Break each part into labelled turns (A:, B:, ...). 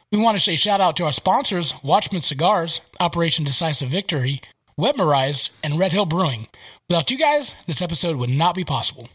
A: We want to say shout out to our sponsors, Watchman Cigars, Operation Decisive Victory, Webmerized, and Red Hill Brewing. Without you guys, this episode would not be possible.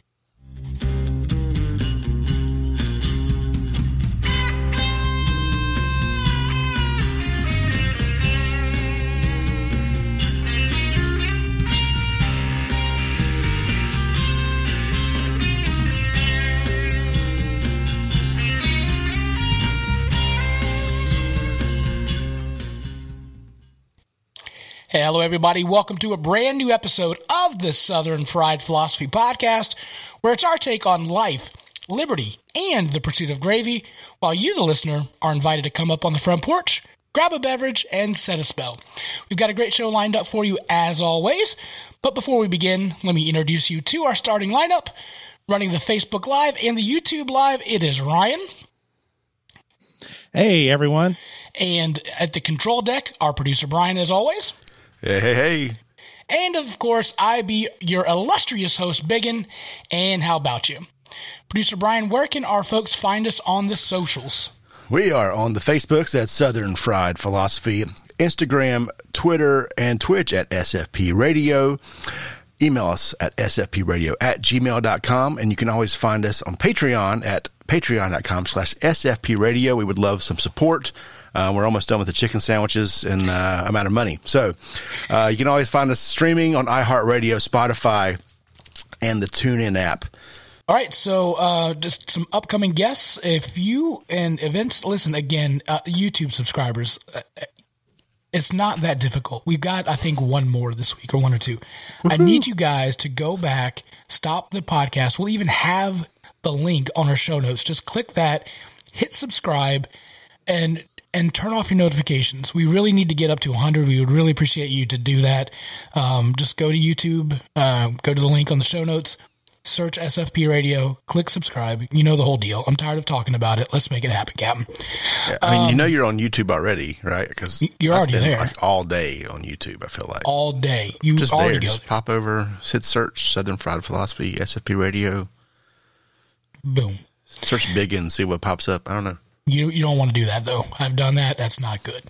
A: Hey, hello, everybody. Welcome to a brand new episode of the Southern Fried Philosophy Podcast, where it's our take on life, liberty, and the pursuit of gravy, while you, the listener, are invited to come up on the front porch, grab a beverage, and set a spell. We've got a great show lined up for you, as always. But before we begin, let me introduce you to our starting lineup. Running the Facebook Live and the YouTube Live, it is Ryan.
B: Hey, everyone.
A: And at the control deck, our producer Brian, as always.
C: Hey.
A: And, of course, I be your illustrious host, Biggin. And how about you? Producer Brian, where can our folks find us on the socials?
C: We are on the Facebooks at Southern Fried Philosophy, Instagram, Twitter, and Twitch at SFP Radio. Email us at sfpradio@gmail.com. And you can always find us on Patreon at patreon.com/SFP Radio. We would love some support. We're almost done with the chicken sandwiches and amount of money. So you can always find us streaming on iHeartRadio, Spotify, and the TuneIn app.
A: All right, so just some upcoming guests. If you and events, listen again, YouTube subscribers, it's not that difficult. We've got, I think, one more this week or one or two. Woo-hoo. I need you guys to go back, stop the podcast. We'll even have the link on our show notes. Just click that, hit subscribe, and turn off your notifications. We really need to get up to 100. We would really appreciate you to do that. Just go to YouTube, go to the link on the show notes, search SFP Radio, click subscribe. You know the whole deal. I'm tired of talking about it. Let's make it happen, Captain.
C: Yeah, I mean, you know you're on YouTube already, right? Because
A: you're already there.
C: Like all day on YouTube, I feel like.
A: All day. You
C: just
A: already
C: there.
A: go
C: Just
A: there.
C: pop over, hit search, Southern Fried Philosophy, SFP Radio.
A: Boom.
C: Search Big and see what pops up. I don't know.
A: You don't want to do that, though. I've done that. That's not good.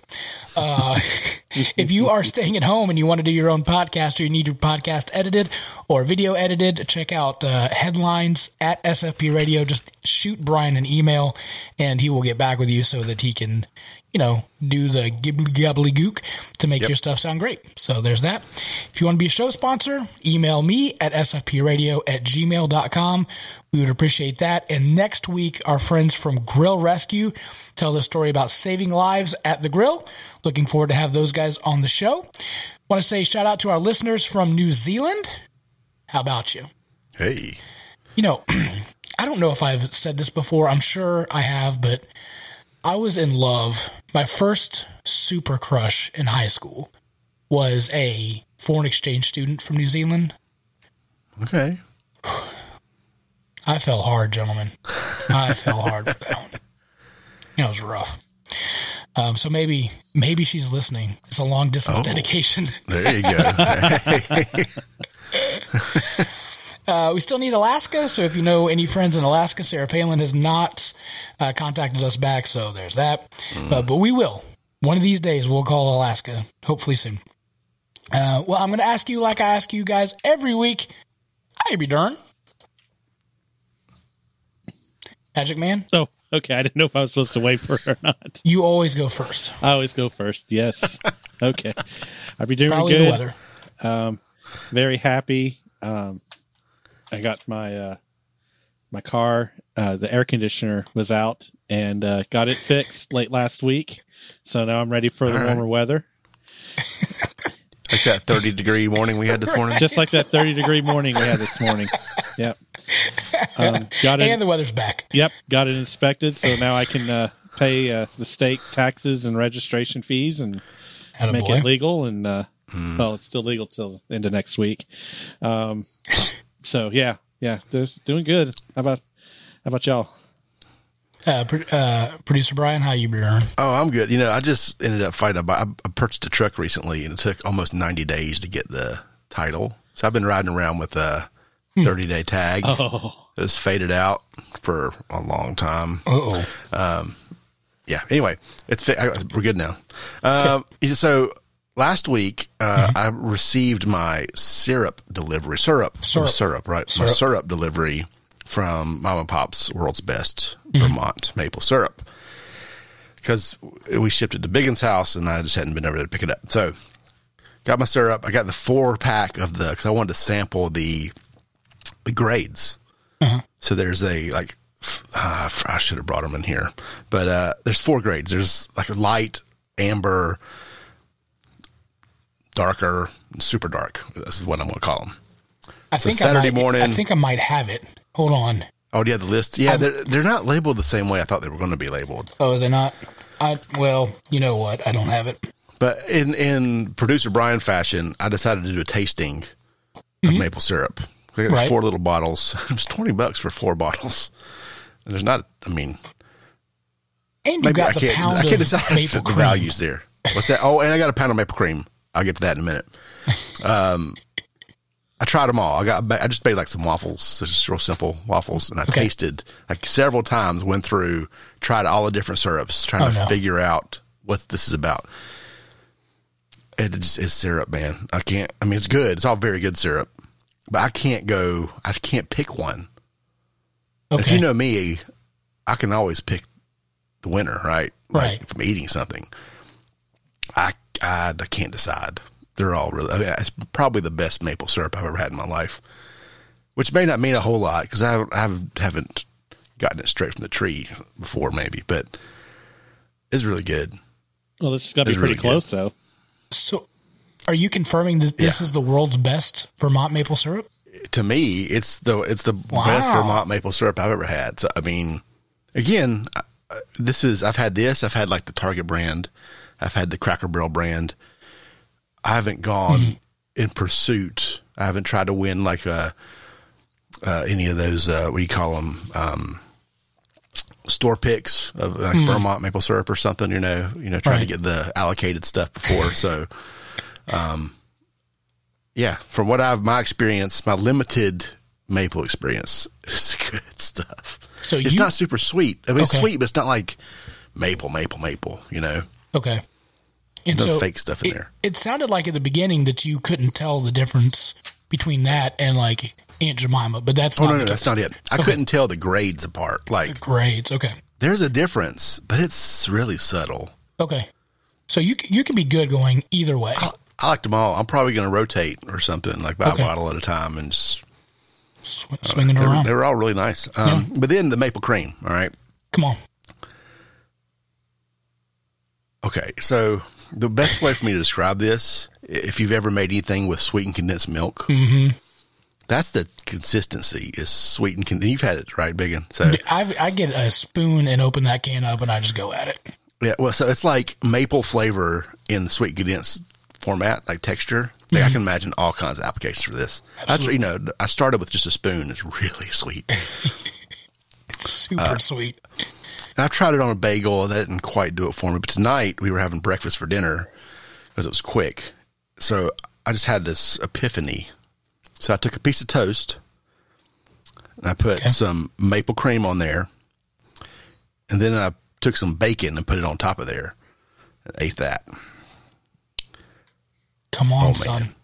A: If you are staying at home and you want to do your own podcast or you need your podcast edited or video edited, check out headlines at SFP Radio. Just shoot Brian an email and he will get back with you so that he can, do the gobbledygook to make your stuff sound great. So there's that. If you want to be a show sponsor, email me at sfpradio@gmail.com. We would appreciate that. And next week, our friends from Grill Rescue tell the story about saving lives at the grill. Looking forward to have those guys on the show. Want to say shout out to our listeners from New Zealand. How about you?
C: Hey.
A: I don't know if I've said this before. I'm sure I have, but I was in love. My first super crush in high school was a foreign exchange student from New Zealand.
C: Okay.
A: I fell hard, gentlemen. I fell hard for that one. It was rough. So maybe she's listening. It's a long distance dedication.
C: There you go.
A: We still need Alaska, so if you know any friends in Alaska, Sarah Palin has not contacted us back, so there's that. But we will. One of these days, we'll call Alaska, hopefully soon. Well, I'm going to ask you like I ask you guys every week. How be darn? Magic Man?
B: Oh, okay. I didn't know if I was supposed to wait for it or not.
A: You always go first.
B: I always go first, yes. Okay. I'll be doing
A: Probably
B: good.
A: The weather.
B: Very happy. I got my car, the air conditioner was out and got it fixed late last week. So now I'm ready for the warmer weather.
C: Like that 30-degree morning we had this morning?
B: Just like that 30-degree morning we had this morning. Yep. Got it.
A: And the weather's back.
B: Yep. Got it inspected. So now I can pay the state taxes and registration fees and make it legal. And, well, it's still legal till the end of next week. So yeah, they're doing good. How about y'all?
A: Producer Brian, how you been?
C: Oh, I'm good. I just ended up fighting. I purchased a truck recently, and it took almost 90 days to get the title. So I've been riding around with a 30-day tag.
B: Oh,
C: It was faded out for a long time. Yeah. Anyway, we're good now. So last week, I received my syrup delivery. Syrup, right? My syrup delivery from Mom and Pop's World's Best Vermont maple syrup. Because we shipped it to Biggin's house, and I just hadn't been over there to pick it up. So, got my syrup. I got the 4-pack of because I wanted to sample the grades. So there's I should have brought them in here, but there's 4 grades. There's like a light, amber, darker, and super dark. This is what I'm going to call them.
A: I think I might have it. Hold on.
C: Oh, do you have the list? Yeah, they're not labeled the same way I thought they were going to be labeled.
A: Oh, they're not? Well, you know what? I don't have it.
C: But in producer Brian fashion, I decided to do a tasting of maple syrup. We got 4 little bottles. It was $20 for 4 bottles. And there's not, and
A: you got the pound of maple cream.
C: The values there. What's that? Oh, and I got a pound of maple cream. I'll get to that in a minute. I tried them all. I just made like some waffles, just real simple waffles, and I tasted like several times. Went through, tried all the different syrups, trying to figure out what this is about. It just is syrup, man. I can't. It's good. It's all very good syrup, but I can't pick one. Okay. If you know me, I can always pick the winner, right? Like from eating something. I can't decide. They're all really, it's probably the best maple syrup I've ever had in my life, which may not mean a whole lot because I haven't gotten it straight from the tree before, maybe, but it's really good.
B: Well, this has got to be pretty close, though.
A: So, are you confirming that this is the world's best Vermont maple syrup?
C: To me, it's the best Vermont maple syrup I've ever had. So, again, I've had this. I've had like the Target brand. I've had the Cracker Barrel brand. I haven't gone in pursuit. I haven't tried to win like any of those, what do you call them, store picks of like Vermont maple syrup or something, trying to get the allocated stuff before. So, from my experience, my limited maple experience, is good stuff. So it's not super sweet. It's sweet, but it's not like maple,
A: Okay. And
C: no fake stuff in there.
A: It sounded like at the beginning that you couldn't tell the difference between that and like Aunt Jemima, but that's not the case.
C: That's not it. I couldn't tell the grades apart. Like
A: the grades, okay.
C: There's a difference, but it's really subtle.
A: Okay. So you can be good going either way.
C: I like them all. I'm probably going to rotate or something, like buy a bottle at a time and just
A: swinging around.
C: They were all really nice. But then the maple cream, all right?
A: Come on.
C: Okay, so the best way for me to describe this, if you've ever made anything with sweetened condensed milk, that's the consistency is sweetened. You've had it, right, Biggin? So
A: I get a spoon and open that can up, and I just go at it.
C: Yeah, well, so it's like maple flavor in the sweet condensed format, like texture. I can imagine all kinds of applications for this. I started with just a spoon. It's really sweet.
A: It's super sweet.
C: And I tried it on a bagel. That didn't quite do it for me. But tonight we were having breakfast for dinner because it was quick. So I just had this epiphany. So I took a piece of toast and I put some maple cream on there. And then I took some bacon and put it on top of there and ate that.
A: Come on, son.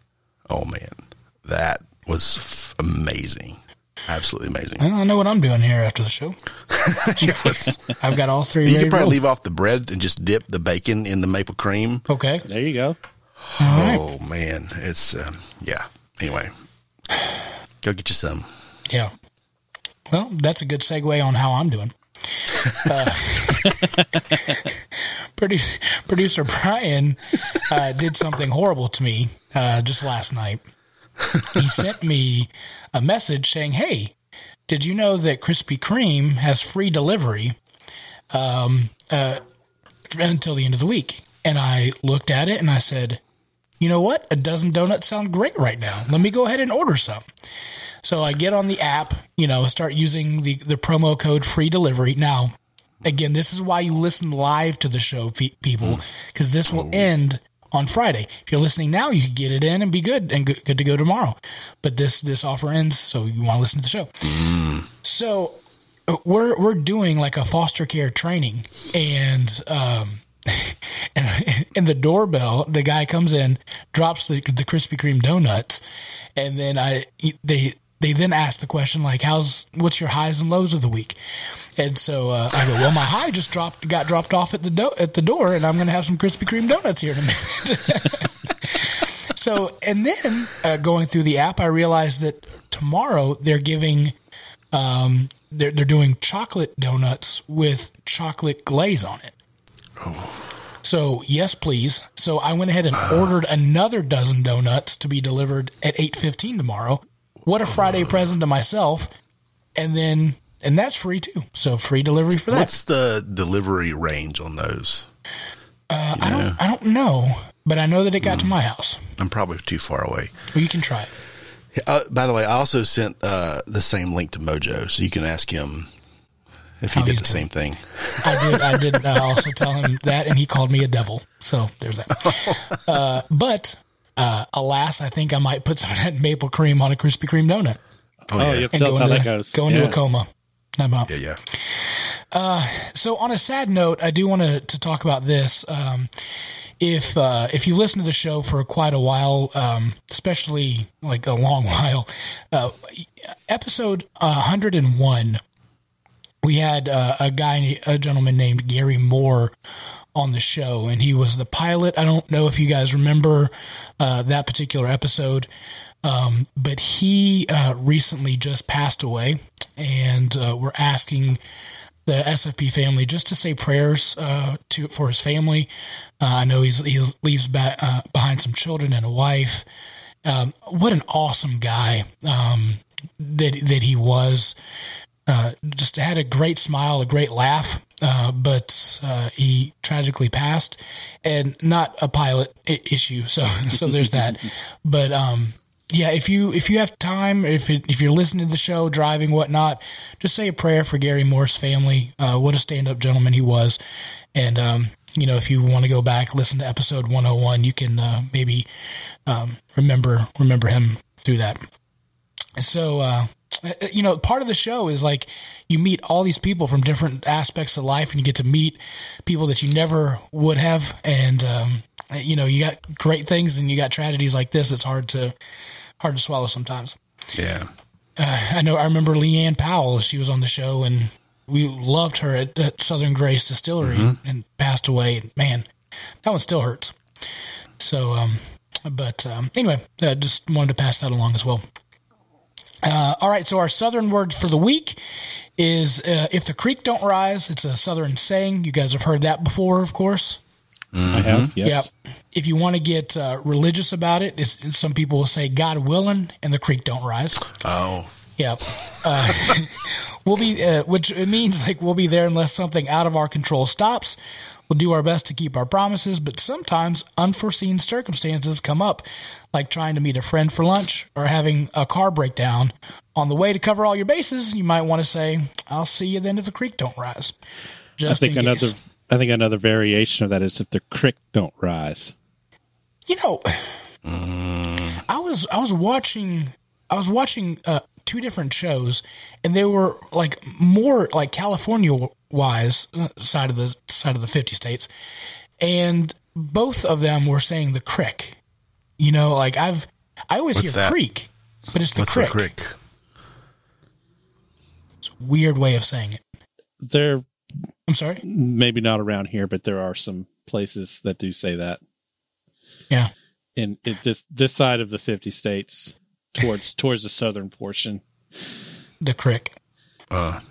C: Oh, man. That was amazing. Absolutely amazing.
A: Well, I know what I'm doing here after the show. I've got all three.
C: You can probably leave off the bread and just dip the bacon in the maple cream.
A: Okay.
B: There you go.
C: Oh, man. It's, Anyway, go get you some.
A: Yeah. Well, that's a good segue on how I'm doing. Producer Brian did something horrible to me just last night. He sent me a message saying, "Hey, did you know that Krispy Kreme has free delivery until the end of the week?" And I looked at it and I said, "You know what? A dozen donuts sound great right now. Let me go ahead and order some." So I get on the app, start using the promo code free delivery. Now, again, this is why you listen live to the show, people, because this will end on Friday. If you're listening now, you can get it in and be good and good to go tomorrow. But this offer ends, so you want to listen to the show. So we're doing like a foster care training, and and the doorbell, the guy comes in, drops the Krispy Kreme donuts, and then they then ask the question like, what's your highs and lows of the week? And so I go, well, my high just got dropped off at the door, and I'm going to have some Krispy Kreme donuts here in a minute. So, and then going through the app, I realized that tomorrow they're giving, they're doing chocolate donuts with chocolate glaze on it. Oh. So, yes, please. So I went ahead and ordered another dozen donuts to be delivered at 8:15 tomorrow. What a Friday present to myself. And that's free too. So free delivery for that.
C: What's the delivery range on those?
A: I don't know, but I know that it got to my house.
C: I'm probably too far away.
A: Well, you can try it.
C: By the way, I also sent the same link to Mojo, so you can ask him if he did the same thing.
A: I did also tell him that, and he called me a devil. So there's that. But alas, I think I might put some of that maple cream on a Krispy Kreme donut.
B: Oh, yeah. You have to tell us how that goes.
A: Go into a coma. How about?
C: Yeah.
A: So on a sad note, I do want to talk about this. If you listen to the show for quite a while, especially like a long while, episode 101, we had a gentleman named Gary Moore on the show, and he was the pilot. I don't know if you guys remember that particular episode, but he recently just passed away, and we're asking the SFP family just to say prayers for his family. I know he leaves behind some children and a wife. What an awesome guy that he was. Just had a great smile, a great laugh, but he tragically passed, and not a pilot issue. So there's that. But yeah, if you have time, if you're listening to the show, driving, whatnot, just say a prayer for Gary Moore's family. What a stand-up gentleman he was. And if you want to go back, listen to episode 101, you can maybe remember him through that. So. Part of the show is like you meet all these people from different aspects of life, and you get to meet people that you never would have. And, you got great things and you got tragedies like this. It's hard to swallow sometimes.
C: Yeah.
A: I remember Leanne Powell. She was on the show, and we loved her at Southern Grace Distillery and passed away. And man, that one still hurts. So, anyway, just wanted to pass that along as well. All right, so our Southern word for the week is if the creek don't rise. It's a Southern saying. You guys have heard that before, of course.
B: Mm-hmm. I have, yes.
A: Yep. If you want to get religious about it, some people will say, God willing, and the creek don't rise.
C: Oh.
A: Yep. We'll be, which it means like we'll be there unless something out of our control stops. We'll do our best to keep our promises, but sometimes unforeseen circumstances come up, like trying to meet a friend for lunch or having a car breakdown. On the way to cover all your bases, you might want to say, I'll see you then if the creek don't rise.
B: I think another variation of that is if the creek don't rise.
A: I was watching two different shows, and they were like more like California wise side of the 50 states, and both of them were saying the crick. Like I always hear creek, but it's the crick.
C: The crick?
A: It's a weird way of saying it. I'm sorry?
B: Maybe not around here, but there are some places that do say that.
A: Yeah.
B: In this side of the 50 states, towards the southern portion.
A: The crick.
B: Yeah,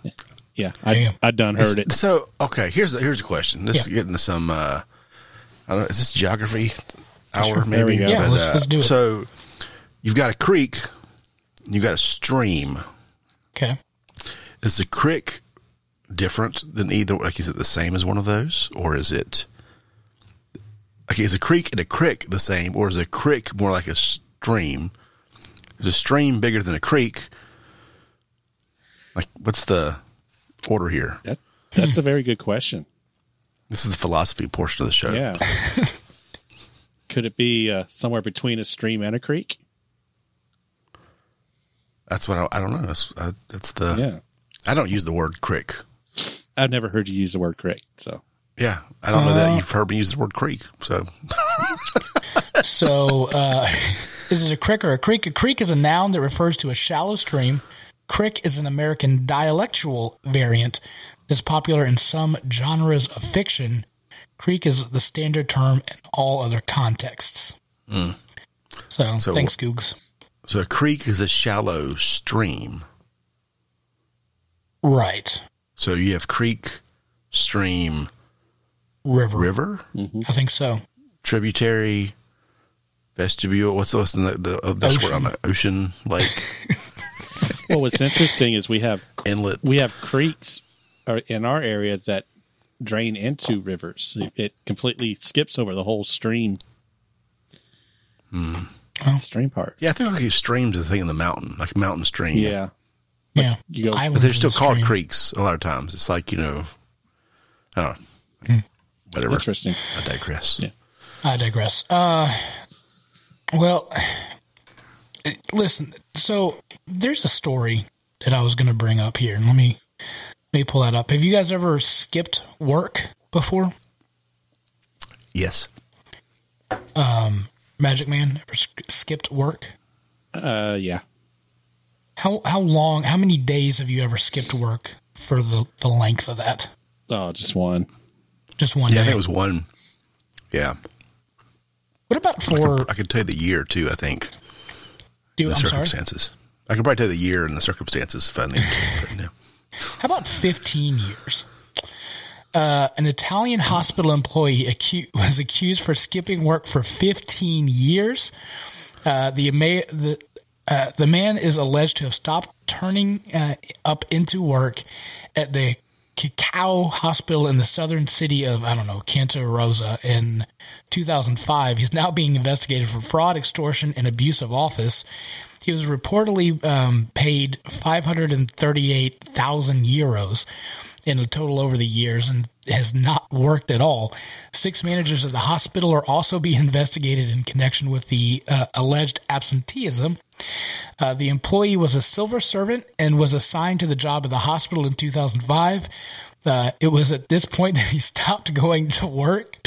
B: I done heard it.
C: So, okay, here's a question. This is getting to some, I don't know, is this geography hour?
A: Sure.
C: Maybe?
B: There we go.
A: Yeah, let's do it.
C: So, you've got a creek, you've got a stream.
A: Okay.
C: Is the creek different than either? Like, is it the same as one of those? Or is it, okay, is a creek and a crick the same? Or is a crick more like a stream? Is a stream bigger than a creek? Like, what's the order here?
B: That's a very good question.
C: This is the philosophy portion of the show.
B: Yeah. Could it be somewhere between a stream and a creek?
C: That's what I don't know. That's the I don't use the word creek.
B: I've never heard you use the word creek. So
C: yeah, I don't know that you've heard me use the word creek. So,
A: is it a creek or a creek? A creek is a noun that refers to a shallow stream. Crick is an American dialectual variant that's popular in some genres of fiction. Creek is the standard term in all other contexts. So thanks, Googs.
C: So a creek is a shallow stream.
A: Right.
C: So you have creek, stream, river?
A: Mm-hmm. I think so.
C: Tributary, vestibule. What's the best word on the ocean? Lake.
B: Well, what's interesting is we have
C: inlet.
B: We have creeks in our area that drain into rivers. It completely skips over the whole stream. Stream part.
C: Yeah, I think like streams is a thing in the mountain, like a mountain stream.
B: Yeah.
A: Yeah.
C: But they're still called creeks a lot of times. It's like, I don't know. Whatever.
B: Interesting.
C: I digress.
B: Yeah.
A: I digress. Well, listen, so there's a story that I was going to bring up here. Let me pull that up. Have you guys ever skipped work before?
C: Yes.
A: Magic Man, ever skipped work?
B: Yeah.
A: How many days have you ever skipped work for the length of that?
B: Oh, just one.
A: Just one day?
C: Yeah, I think it was one. Yeah.
A: What about
C: I could tell you the year, too, I think.
A: I'm
C: circumstances.
A: Sorry?
C: I could probably tell you the year and the circumstances if I need to.
A: How about 15 years? An Italian hospital employee was accused for skipping work for 15 years. The man is alleged to have stopped turning up into work at the Cacao Hospital in the southern city of, Santa Rosa in 2005. He's now being investigated for fraud, extortion, and abuse of office. He was reportedly paid 538,000 euros in a total over the years and has not worked at all. 6 managers at the hospital are also being investigated in connection with the alleged absenteeism. The employee was a civil servant and was assigned to the job at the hospital in 2005. It was at this point that he stopped going to work.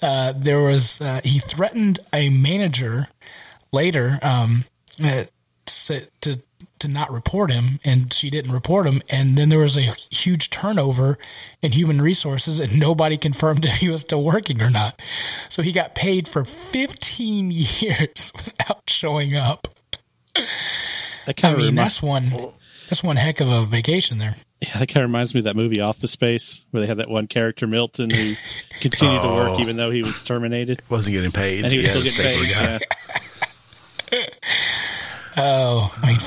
A: He threatened a manager later to not report him, and she didn't report him. And then there was a huge turnover in human resources, and nobody confirmed if he was still working or not. So he got paid for 15 years without showing up. That's one heck of a vacation there.
B: Yeah, that kind of reminds me of that movie Office Space, where they had that one character, Milton, who continued to work even though he was terminated.
C: Wasn't getting paid.
B: And he was still getting paid. Yeah.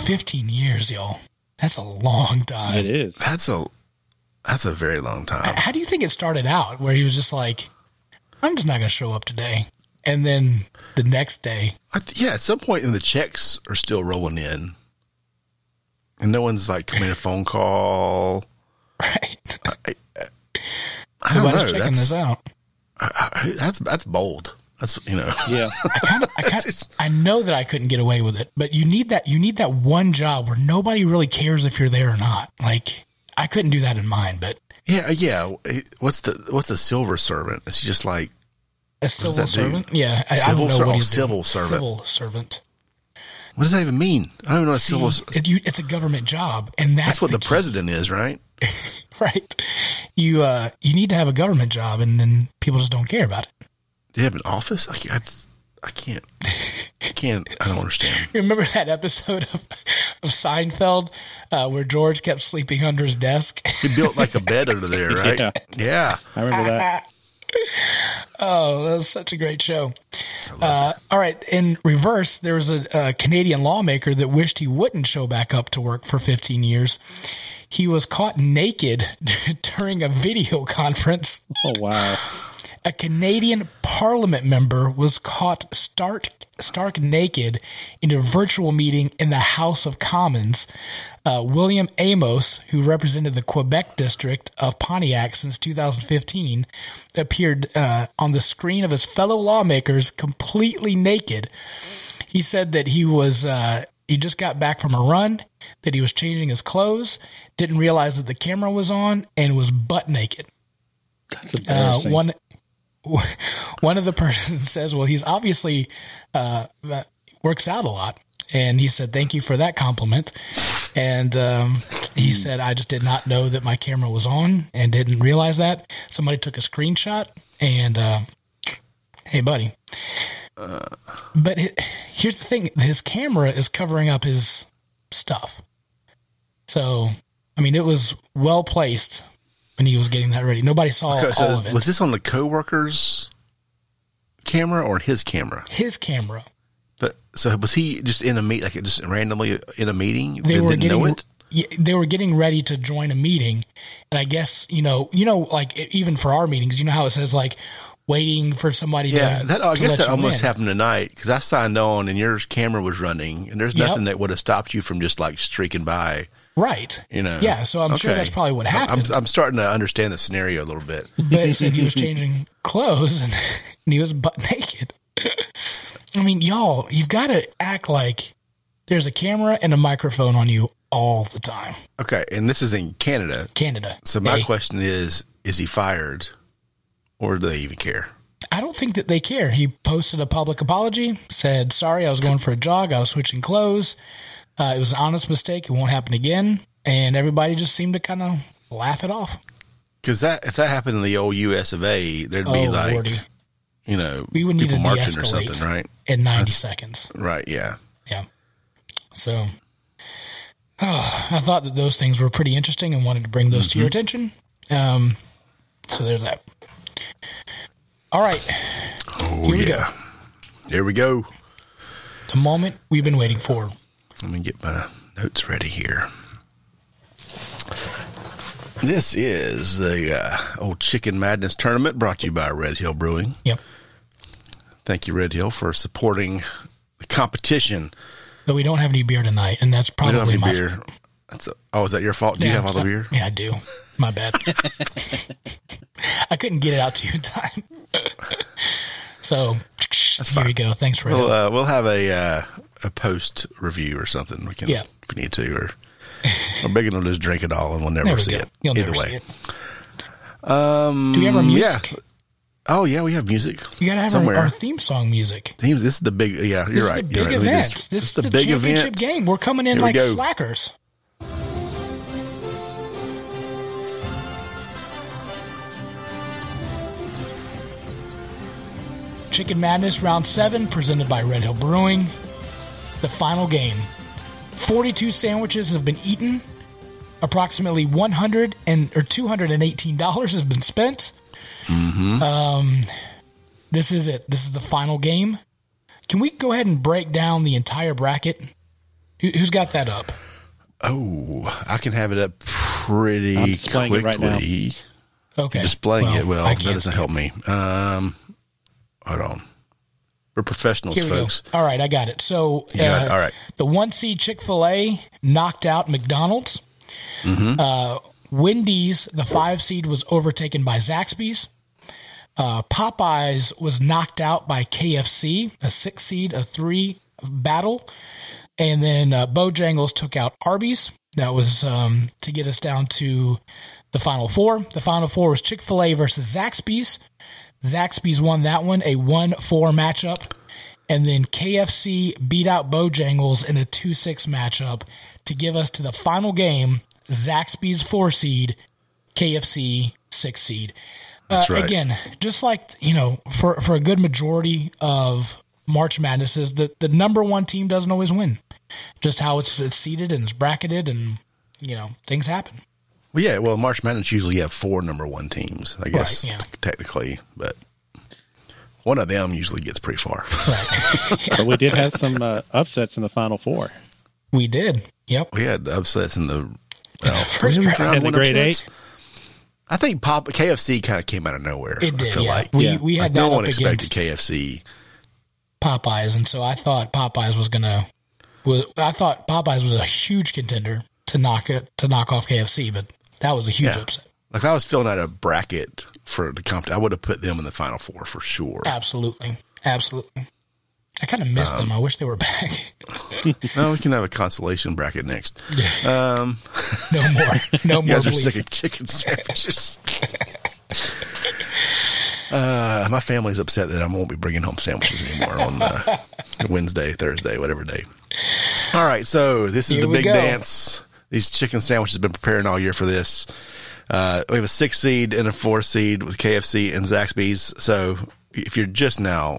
A: 15 years, y'all. That's a long time.
B: It is.
C: That's a very long time.
A: How do you think it started out, where he was just like, I'm just not going to show up today? And then the next day.
C: At some point the checks are still rolling in. And no one's like coming a phone call.
A: Right.
C: I don't
A: Nobody's
C: know.
A: checking this out.
C: That's bold. That's,
B: Yeah.
A: I know that I couldn't get away with it, but you need that one job where nobody really cares if you're there or not. Like, I couldn't do that in mine, but
C: yeah. What's the silver servant? It's just like
A: a civil servant. Yeah, I don't know what he's doing. Civil servant.
C: What does that even mean? I don't know what civil.
A: It's a government job, and that's
C: what the president is, right?
A: Right. You need to have a government job, and then people just don't care about it.
C: Do you have an office? I can't. I don't understand.
A: You remember that episode of Seinfeld where George kept sleeping under his desk?
C: He built like a bed under there, right? Yeah.
B: I remember that.
A: Oh, that was such a great show. All right. In reverse, there was a Canadian lawmaker that wished he wouldn't show back up to work for 15 years. He was caught naked during a video conference.
B: Oh, wow.
A: A Canadian parliament member was caught stark naked in a virtual meeting in the House of Commons. William Amos, who represented the Quebec district of Pontiac since 2015, appeared on the screen of his fellow lawmakers completely naked. He said that he was he just got back from a run, that he was changing his clothes, didn't realize that the camera was on, and was butt naked.
B: That's embarrassing.
A: One of the persons says, well, he's obviously works out a lot. And he said, thank you for that compliment. And he said, I just did not know that my camera was on and didn't realize that. Somebody took a screenshot and, hey, buddy. But here's the thing. His camera is covering up his stuff. So, I mean, it was well placed when he was getting that ready. Nobody saw all of it.
C: Was this on the coworker's camera or his camera?
A: His camera.
C: But so was he just in a meet, like just randomly in a meeting?
A: They were getting ready to join a meeting, and I guess like even for our meetings, you know how it says like waiting for somebody.
C: Yeah,
A: to
C: I guess that almost
A: in.
C: happened tonight because I signed on and your camera was running, and there's nothing that would have stopped you from just like streaking by.
A: Right.
C: Yeah.
A: So I'm sure that's probably what happened.
C: I'm starting to understand the scenario a little bit.
A: But said he was changing clothes and he was butt naked. I mean, y'all, you've got to act like there's a camera and a microphone on you all the time.
C: Okay, and this is in Canada. So my question is he fired or do they even care?
A: I don't think that they care. He posted a public apology, said, sorry, I was going for a jog. I was switching clothes. It was an honest mistake. It won't happen again. And everybody just seemed to kind of laugh it off.
C: Because if that happened in the old U.S. of A., there'd be like,
A: Lordy.
C: We would need to
A: de-escalate
C: or something, right?
A: In 90 seconds.
C: Right, yeah.
A: Yeah. So, I thought that those things were pretty interesting and wanted to bring those to your attention. So there's that. All right.
C: Oh, Here we go. There we go.
A: The moment we've been waiting for.
C: Let me get my notes ready here. This is the old Chicken Madness tournament brought to you by Red Hill Brewing.
A: Yep.
C: Thank you, Red Hill, for supporting the competition.
A: But we don't have any beer tonight, and that's probably my
C: beer. Is that your fault? Do you have all the beer?
A: Yeah, I do. My bad. I couldn't get it out to you in time. So here we go. Thanks for it.
C: We'll have a post review or something. We can, if we need to, or Megan will just drink it all and we'll never see it.
A: You'll
C: Either
A: never
C: way.
A: see it. Do we have our music?
C: Yeah. Oh yeah, we have music.
A: We gotta have our theme song music.
C: This is the big. Yeah, you're right.
A: This is the big event. This is the big championship game. We're coming in like slackers. Chicken Madness Round 7, presented by Red Hill Brewing. The final game. 42 sandwiches have been eaten. Approximately $218 has been spent. Mm-hmm. This is it. This is the final game. Can we go ahead and break down the entire bracket? Who's got that up?
C: Oh, I can have it up pretty
B: I'm displaying
C: quickly.
B: It right
C: now.
A: Okay.
C: Displaying it. Well, that doesn't help me. Hold on. We're professionals, folks.
A: All right, I got it. So,
C: all right.
A: The 1 seed Chick-fil-A knocked out McDonald's.
C: Mm-hmm.
A: Wendy's, the 5 seed, was overtaken by Zaxbys. Popeyes was knocked out by KFC, a 6 seed, a 3 battle. And then Bojangles took out Arby's. That was to get us down to the Final Four. The Final Four was Chick-fil-A versus Zaxby's. Zaxby's won that one, a 1-4 matchup. And then KFC beat out Bojangles in a 2-6 matchup to give us to the final game, Zaxby's 4 seed, KFC 6 seed.
C: That's right.
A: Again, just like, for a good majority of March Madnesses, the number one team doesn't always win. Just how it's seeded and it's bracketed and, things happen.
C: Well, yeah. Well, March Madness usually have 4 number 1 teams, I guess, technically, but one of them usually gets pretty far.
A: Right.
B: But we did have some upsets in the Final Four.
A: We did. Yep.
C: We had upsets in the
A: first round.
B: In the grade 8.
C: I think KFC kind of came out of nowhere.
A: It did.
C: I feel like
A: we had
C: no
A: that
C: one
A: up
C: expected
A: against
C: KFC.
A: Popeyes, and so I thought Popeyes was a huge contender to knock off KFC, but that was a huge upset.
C: Like if I was filling out a bracket for the company, I would have put them in the Final Four for sure.
A: Absolutely. I kind of miss them. I wish they were back.
C: No, we can have a consolation bracket next.
A: No more. No more,
C: you guys are
A: please.
C: sick of chicken sandwiches. My family's upset that I won't be bringing home sandwiches anymore on Wednesday, Thursday, whatever day. All right, so this is the big dance. These chicken sandwiches have been preparing all year for this. We have a 6 seed and a 4 seed with KFC and Zaxbys. So if you're just now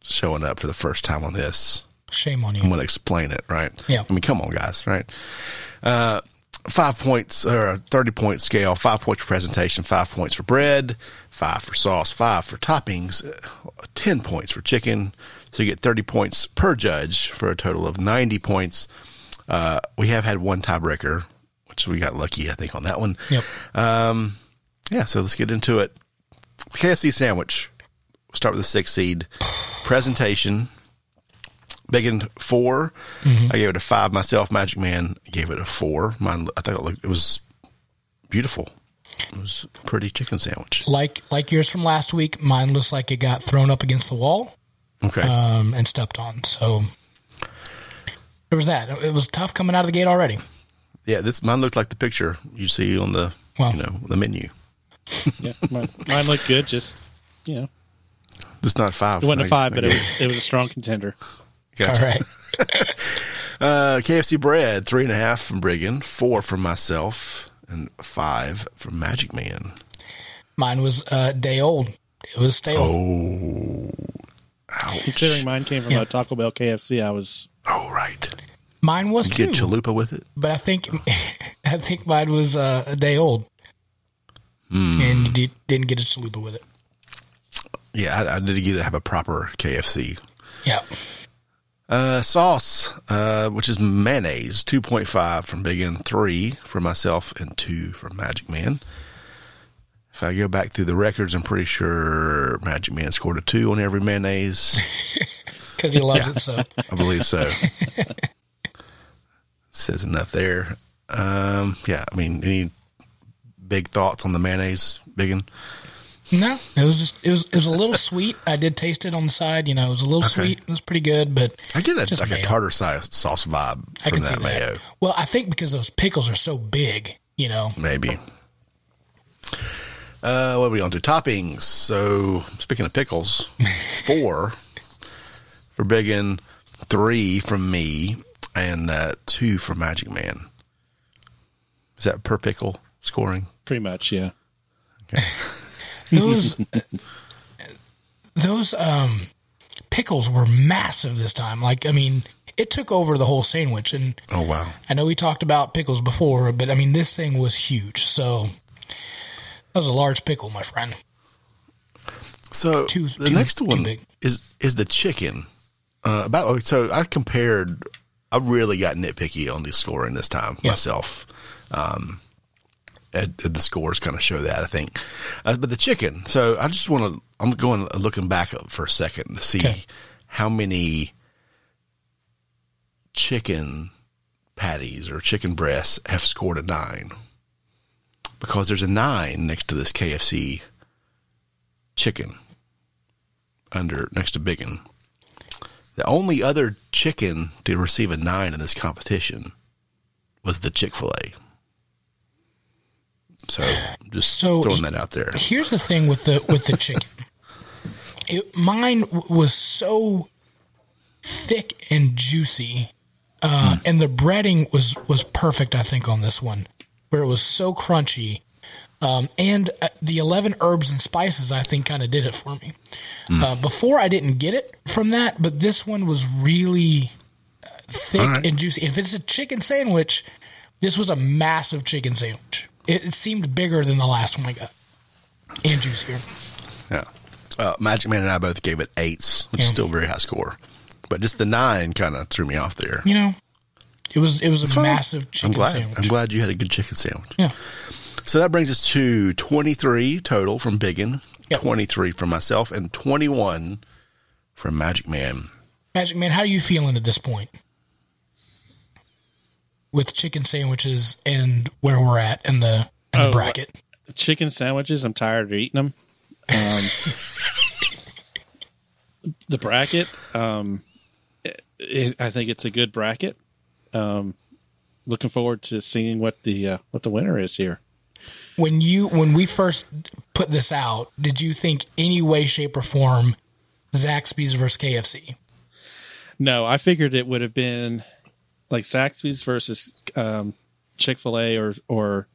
C: showing up for the first time on this,
A: shame on you.
C: I'm going to explain it, right?
A: Yeah.
C: I mean, come on, guys, right? 5 points or a 30-point scale, 5 points for presentation, 5 points for bread, 5 for sauce, 5 for toppings, 10 points for chicken. So you get 30 points per judge for a total of 90 points. We have had one tiebreaker, which we got lucky, I think, on that one.
A: Yep.
C: Yeah, so let's get into it. KFC Sandwich. We'll start with the 6 seed. Presentation. Bacon 4. Mm-hmm. I gave it a 5 myself. Magic Man gave it a 4. Mine, I thought it was beautiful. It was a pretty chicken sandwich.
A: Like yours from last week, mine looks like it got thrown up against the wall.
C: Okay.
A: And stepped on. So there was that. It was tough coming out of the gate already.
C: Yeah, mine looked like the picture you see on the the menu.
B: Yeah, mine looked good. Just
C: Just not 5.
B: It wasn't a 5, but it was a strong contender.
C: Gotcha.
A: All right.
C: KFC bread, 3.5 from Brewing, 4 from myself, and 5 from Magic Man.
A: Mine was day old. It was stale.
C: Oh, ouch.
B: Considering mine came from a Taco Bell KFC, I was.
C: Oh, right.
A: Mine was
C: Did you
A: too.
C: get chalupa with it?
A: But I think mine was a day old, and you didn't get a chalupa with it.
C: Yeah, I did have a proper KFC.
A: Yeah.
C: Sauce, which is mayonnaise, 2.5 from Brewing, 3 for myself, and 2 for Magic Man. If I go back through the records, I'm pretty sure Magic Man scored a 2 on every mayonnaise.
A: Because he loves it so.
C: I believe so. Says enough there. Yeah, I mean, any big thoughts on the mayonnaise, Brewing?
A: No, it was a little sweet. I did taste it on the side. It was a little sweet. It was pretty good, but
C: I get a
A: mayo.
C: tartar sauce vibe from that mayo.
A: Well, I think because those pickles are so big,
C: Maybe. What are we on to? Toppings. So, speaking of pickles, 4 for Brewing, 3 from me, and 2 for Magic Man. Is that per pickle scoring?
B: Pretty much, yeah.
C: Okay.
A: Those pickles were massive this time. It took over the whole sandwich. And
C: oh, wow.
A: I know we talked about pickles before, but this thing was huge. So that was a large pickle, my friend.
C: So the next one is the chicken. So I really got nitpicky on the scoring this time myself. The scores kind of show that, I think. But the chicken, so I'm going looking back for a second to see how many chicken patties or chicken breasts have scored a 9. Because there's a 9 next to this KFC chicken next to Brewing. The only other chicken to receive a 9 in this competition was the Chick-fil-A. So throwing that out there.
A: Here's the thing with the chicken. Mine was so thick and juicy, and the breading was perfect, I think, on this one, where it was so crunchy. And the 11 herbs and spices, I think, kind of did it for me. Before, I didn't get it from that, but this one was really thick and juicy. If it's a chicken sandwich, this was a massive chicken sandwich. It seemed bigger than the last one I got, and juicier.
C: Yeah. Magic Man and I both gave it 8s, which is still a very high score. But just the 9 kind of threw me off there.
A: It was a massive chicken sandwich.
C: I'm glad you had a good chicken sandwich.
A: Yeah.
C: So that brings us to 23 total from Brewing, 23 from myself, and 21 from Magic Man.
A: Magic Man, how are you feeling at this point with chicken sandwiches and where we're at in the bracket?
B: Chicken sandwiches, I'm tired of eating them. The bracket, I think it's a good bracket. Looking forward to seeing what the winner is here.
A: When we first put this out, did you think any way, shape, or form Zaxbys versus KFC?
B: No, I figured it would have been like Zaxbys versus Chick-fil-A or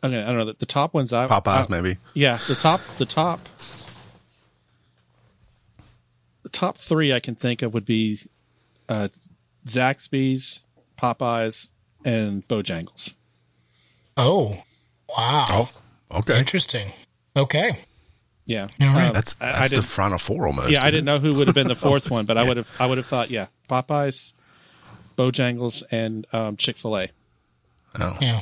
B: okay, I don't know, the top ones.
C: Popeyes, maybe.
B: Yeah, the top three I can think of would be Zaxby's, Popeyes, and Bojangles.
A: Oh, wow.
C: Oh, okay.
A: Interesting. Okay.
B: Yeah.
A: All right.
C: That's the Final Four almost.
B: Yeah, I didn't know who would have been the fourth one, but I would have thought, yeah, Popeyes, Bojangles, and Chick-fil-A.
C: Oh.
A: Yeah.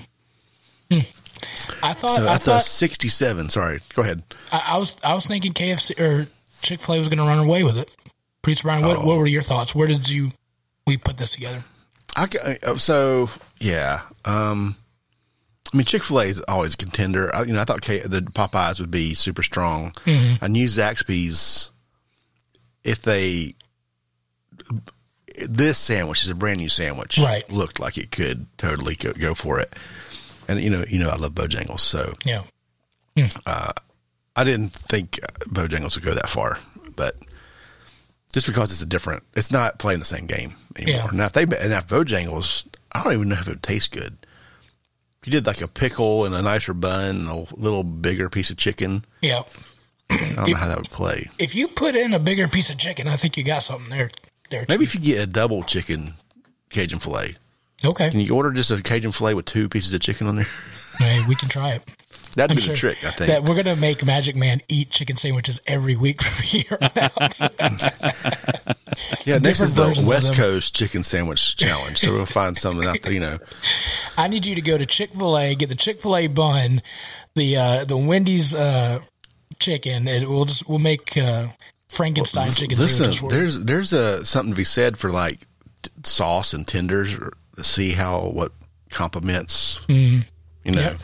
A: I thought
C: a 67. Sorry, go ahead.
A: I was thinking KFC or Chick-fil-A was going to run away with it. Priest Brian, what were your thoughts? Where did we put this together?
C: So yeah, I mean Chick-fil-A is always a contender. I thought the Popeyes would be super strong. Mm-hmm. I knew Zaxby's. This sandwich is a brand new sandwich.
A: Right.
C: Looked like it could totally go for it. And I love Bojangles, so
A: yeah.
C: I didn't think Bojangles would go that far, but just because it's not playing the same game anymore.
A: Yeah.
C: Now if Bojangles, I don't even know if it would taste good. If you did like a pickle and a nicer bun and a little bigger piece of chicken,
A: yeah,
C: I don't know how that would play.
A: If you put in a bigger piece of chicken, I think you got something there.
C: Maybe if you get a double chicken Cajun filet.
A: Okay.
C: Can you order just a Cajun filet with 2 pieces of chicken on there?
A: Hey, we can try it.
C: That'd be the trick, I think.
A: That we're going to make Magic Man eat chicken sandwiches every week from here on out.
C: Yeah, next is the West Coast chicken sandwich challenge. So we'll find something out there,
A: I need you to go to Chick-fil-A, get the Chick-fil-A bun, the Wendy's chicken, and we'll make Frankenstein chicken sandwiches for you.
C: There's something to be said for like sauce and tenders to see what complements,
A: Yep.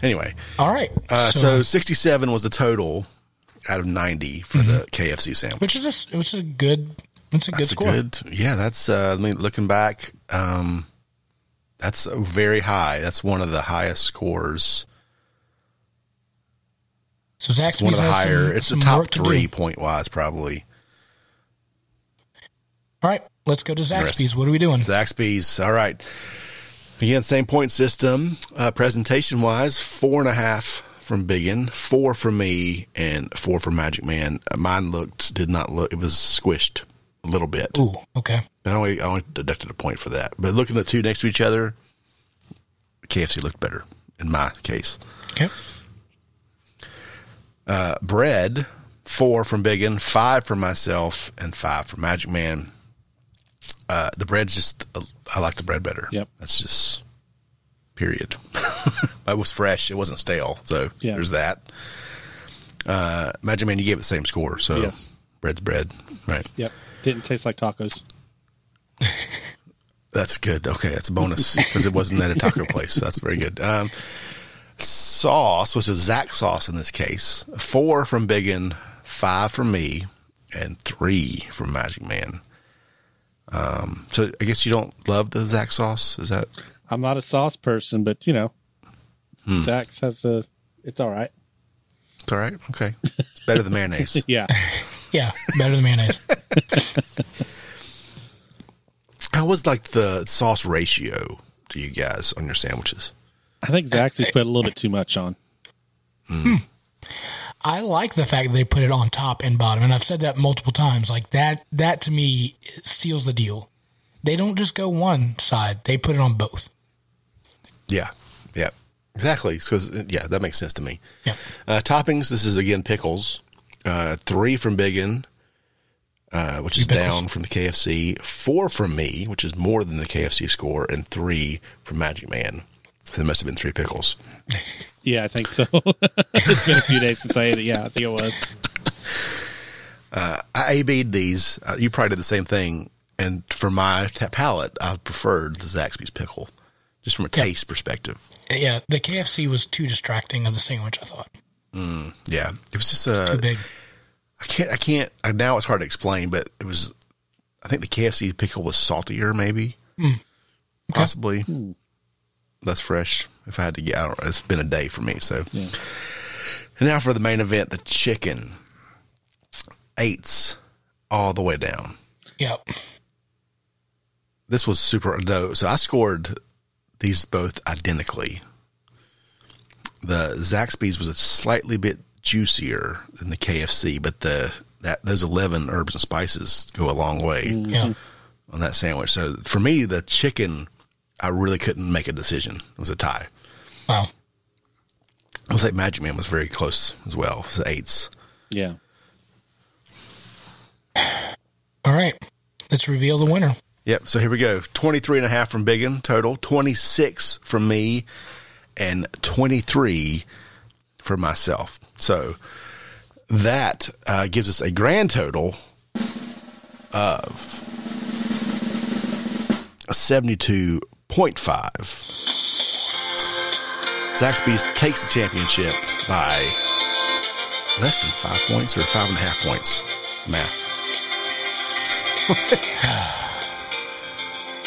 C: Anyway.
A: All right.
C: So 67 was the total out of 90 for the KFC sandwich.
A: Which is a good score.
C: That's looking back, that's very high. That's one of the highest scores.
A: So Zaxby's has
C: it's the top 3 point wise, probably.
A: All right, let's go to Zaxby's. What are we doing?
C: Zaxby's. All right. Again, same point system. Presentation wise, 4.5 from Biggin, 4 from me, and 4 from Magic Man. Mine did not look. It was squished a little bit.
A: Ooh, okay.
C: But I only deducted a point for that. But looking at the two next to each other, KFC looked better in my case.
A: Okay.
C: Bread, 4 from Biggin, 5 from myself, and 5 from Magic Man. The bread's just, I like the bread better.
B: Yep.
C: That's just, period. It was fresh. It wasn't stale. So there's that. Magic Man, you gave it the same score. So
B: yes.
C: Bread's bread. Right.
B: Yep. Didn't taste like tacos.
C: That's good. Okay. That's a bonus because it wasn't at a taco place. So that's very good. Sauce, which is Zax sauce in this case, 4 from Biggin, 5 from me, and 3 from Magic Man. So I guess you don't love the Zax sauce? Is that?
B: I'm not a sauce person, but Zax has it's all right.
C: It's all right. Okay. It's better than mayonnaise.
B: Yeah.
A: Yeah. Better than mayonnaise.
C: How was like the sauce ratio to you guys on your sandwiches?
B: I think Zaxby's put a little bit too much on.
A: I like the fact that they put it on top and bottom, and I've said that multiple times. Like that to me seals the deal. They don't just go one side; they put it on both.
C: Yeah, exactly. Because that makes sense to me.
A: Yeah.
C: Toppings. This is again pickles. 3 from Biggin, which is down from the KFC. 4 from me, which is more than the KFC score, and 3 from Magic Man. So there must have been 3 pickles.
B: Yeah, I think so. It's been a few days since I ate it. Yeah, I think it was.
C: I A-B'd these. You probably did the same thing. And for my palate, I preferred the Zaxby's pickle, just from a taste perspective.
A: Yeah, the KFC was too distracting of the sandwich, I thought.
C: Yeah. It was just
A: too big.
C: Now it's hard to explain, but it was, I think the KFC pickle was saltier, maybe. Okay. Possibly. Less fresh. If I had to get, I don't know. It's been a day for me, so. Yeah. And now for the main event, the chicken. 8s all the way down.
A: Yep.
C: This was super low. So I scored these both identically. The Zaxbys was a slightly bit juicier than the KFC, but those 11 herbs and spices go a long way on that sandwich. So for me, the chicken, I really couldn't make a decision. It was a tie.
A: Wow.
C: I was like Magic Man was very close as well. It was 8s.
B: Yeah.
A: All right. Let's reveal the winner.
C: Yep. So here we go. 23.5 from Biggin total, 26 from me, and 23 for myself. So that gives us a grand total of 72.5. Zaxby's takes the championship by less than 5 points or 5.5 points. Math.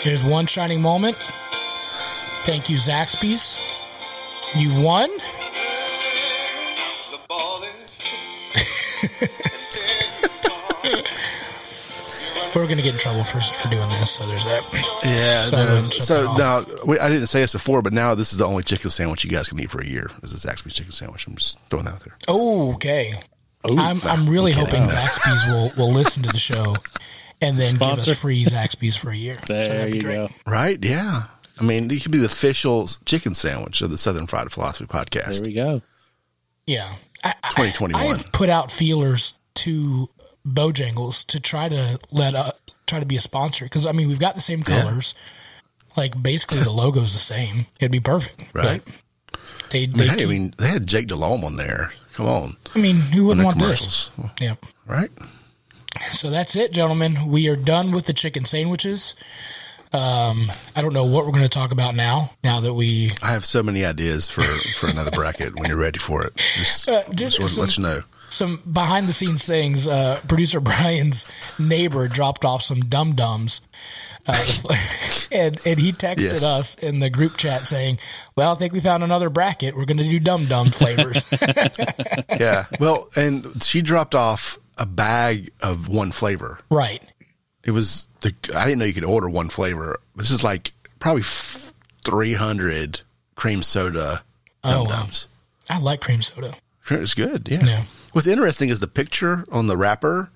A: Here's one shining moment. Thank you, Zaxbys. You won. We're going to get in trouble for doing this, so there's that.
C: Yeah. So now, I didn't say this before, but now this is the only chicken sandwich you guys can eat for a year, is a Zaxby's chicken sandwich. I'm just throwing that out there.
A: Oh, okay. I'm really hoping Zaxby's will listen to the show and then give us free Zaxby's for a year.
B: There you go.
C: Right? Yeah. I mean, you could be the official chicken sandwich of the Southern Fried Philosophy Podcast.
B: There we go.
A: Yeah.
C: 2021.
A: I have put out feelers to Bojangles to try to be a sponsor, because I mean we've got the same colors, like basically the logo's the same. It'd be perfect,
C: right? They had Jake DeLome on there. Come on,
A: I mean, who wouldn't want this? Yeah,
C: right.
A: So that's it, gentlemen. We are done with the chicken sandwiches. I don't know what we're going to talk about now. Now that
C: I have so many ideas for another bracket. When you're ready for it, just let you know.
A: Some behind the scenes things. Producer Brian's neighbor dropped off some dum-dums. And he texted us in the group chat saying, well, I think we found another bracket. We're going to do dum-dum flavors.
C: Yeah. Well, and she dropped off a bag of one flavor.
A: Right.
C: It was I didn't know you could order one flavor. This is like probably 300 cream soda dum-dums.
A: I like cream soda.
C: It's good. Yeah. What's interesting is the picture on the wrapper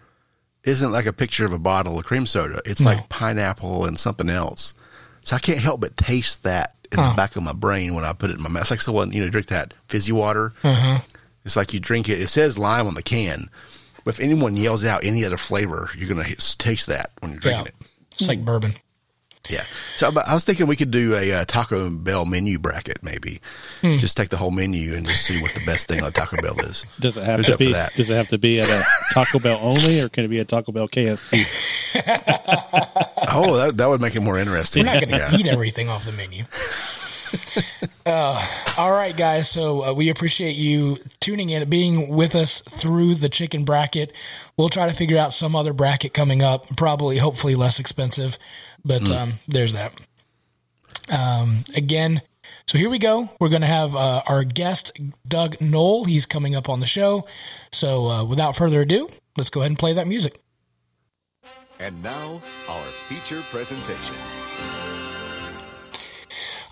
C: isn't like a picture of a bottle of cream soda. It's like pineapple and something else. So I can't help but taste that in the back of my brain when I put it in my mouth. It's like someone, drink that fizzy water. It's like you drink it. It says lime on the can. But if anyone yells out any other flavor, you're going to taste that when you're drinking it.
A: It's like bourbon.
C: Yeah. So I was thinking we could do a Taco Bell menu bracket, maybe. Just take the whole menu and just see what the best thing on Taco Bell is.
B: Does it have to be? Does it have to be at a Taco Bell only, or can it be a Taco Bell KFC?
C: Oh, that would make it more interesting.
A: We're not going to eat everything off the menu. All right, guys. So we appreciate you tuning in, being with us through the chicken bracket. We'll try to figure out some other bracket coming up, hopefully less expensive. But there's that. Again, so here we go. We're going to have our guest, Doug Noll. He's coming up on the show. So without further ado, let's go ahead and play that music.
D: And now, our feature presentation.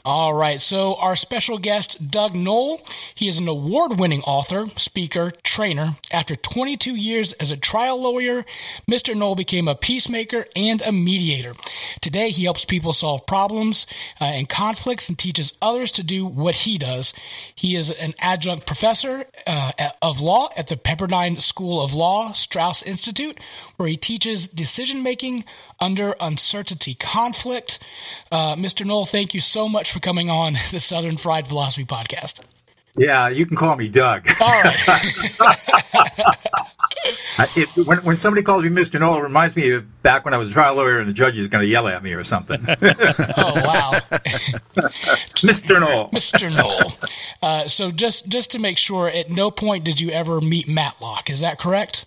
A: All right, so our special guest, Doug Noll, he is an award-winning author, speaker, trainer. After 22 years as a trial lawyer, Mr. Knoll became a peacemaker and a mediator. Today, he helps people solve problems and conflicts and teaches others to do what he does. He is an adjunct professor of law at the Pepperdine School of Law, Strauss Institute, where he teaches decision-making under uncertainty conflict. Mr. Knoll, thank you so much for coming on the Southern Fried Philosophy Podcast.
E: Yeah, you can call me Doug.
A: All right.
E: When somebody calls me Mr. Knoll, it reminds me of back when I was a trial lawyer and the judge is going to yell at me or something.
A: Oh, wow.
E: Mr. Knoll.
A: Mr. Knoll. So just to make sure, at no point did you ever meet Matlock. Is that correct?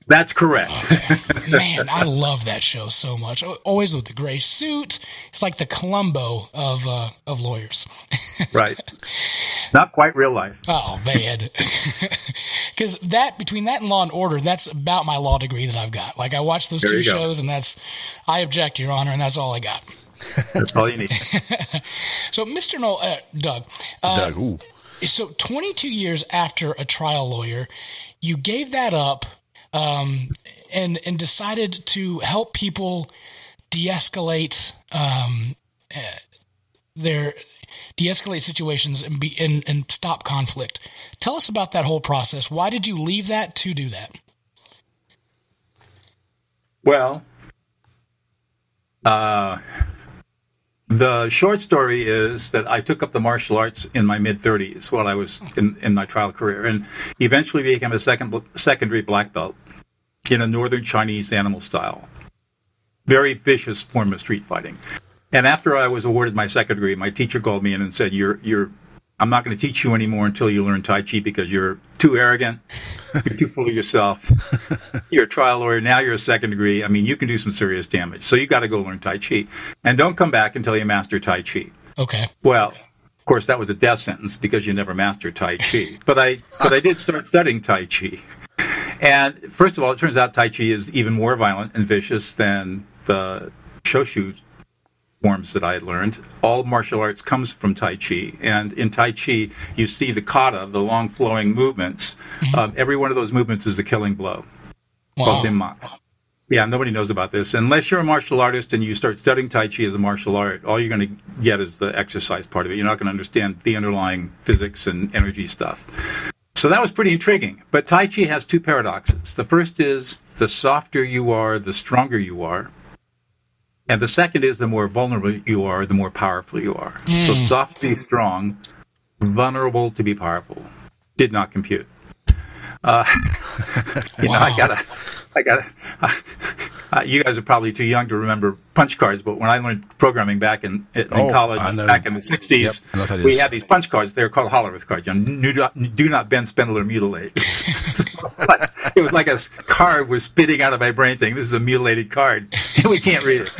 E: That's correct.
A: Okay. Man, I love that show so much. Always with the gray suit. It's like the Columbo of lawyers.
E: Right. Not quite real life.
A: Oh, man. Because between that and Law and Order, that's about my law degree that I've got. Like, I watch those two shows, and I object, Your Honor, and that's all I got.
E: That's all you need.
A: So, Mr. Knoll, Doug.
C: Doug, ooh.
A: So 22 years after a trial lawyer, you gave that up and decided to help people de-escalate de-escalate situations and stop conflict. Tell us about that whole process. Why did you leave that to do that?
E: Well, the short story is that I took up the martial arts in my mid-30s while I was in my trial career, and eventually became a secondary black belt in a northern Chinese animal style. Very vicious form of street fighting. And after I was awarded my second degree, my teacher called me in and said, I'm not going to teach you anymore until you learn Tai Chi because you're too arrogant. You're too full of yourself. You're a trial lawyer. Now you're a second degree. I mean, you can do some serious damage. So you got to go learn Tai Chi. And don't come back until you master Tai Chi.
A: Okay.
E: Well, of course, that was a death sentence because you never mastered Tai Chi. But I did start studying Tai Chi. And first of all, it turns out Tai Chi is even more violent and vicious than the Shoshu forms that I had learned. All martial arts comes from Tai Chi, and in Tai Chi, you see the kata, the long flowing movements. Every one of those movements is the killing blow.
A: Wow.
E: Yeah, nobody knows about this. Unless you're a martial artist and you start studying Tai Chi as a martial art, all you're going to get is the exercise part of it. You're not going to understand the underlying physics and energy stuff. So that was pretty intriguing. But Tai Chi has two paradoxes. The first is the softer you are, the stronger you are. And the second is the more vulnerable you are, the more powerful you are. So soft to be strong, vulnerable to be powerful. Did not compute. You guys are probably too young to remember punch cards, but when I learned programming back in college, back in the 60s, we had these punch cards. They were called Hollerith cards. Do not bend, spindle, or mutilate. It was like a card was spitting out of my brain saying, this is a mutilated card. We can't read it.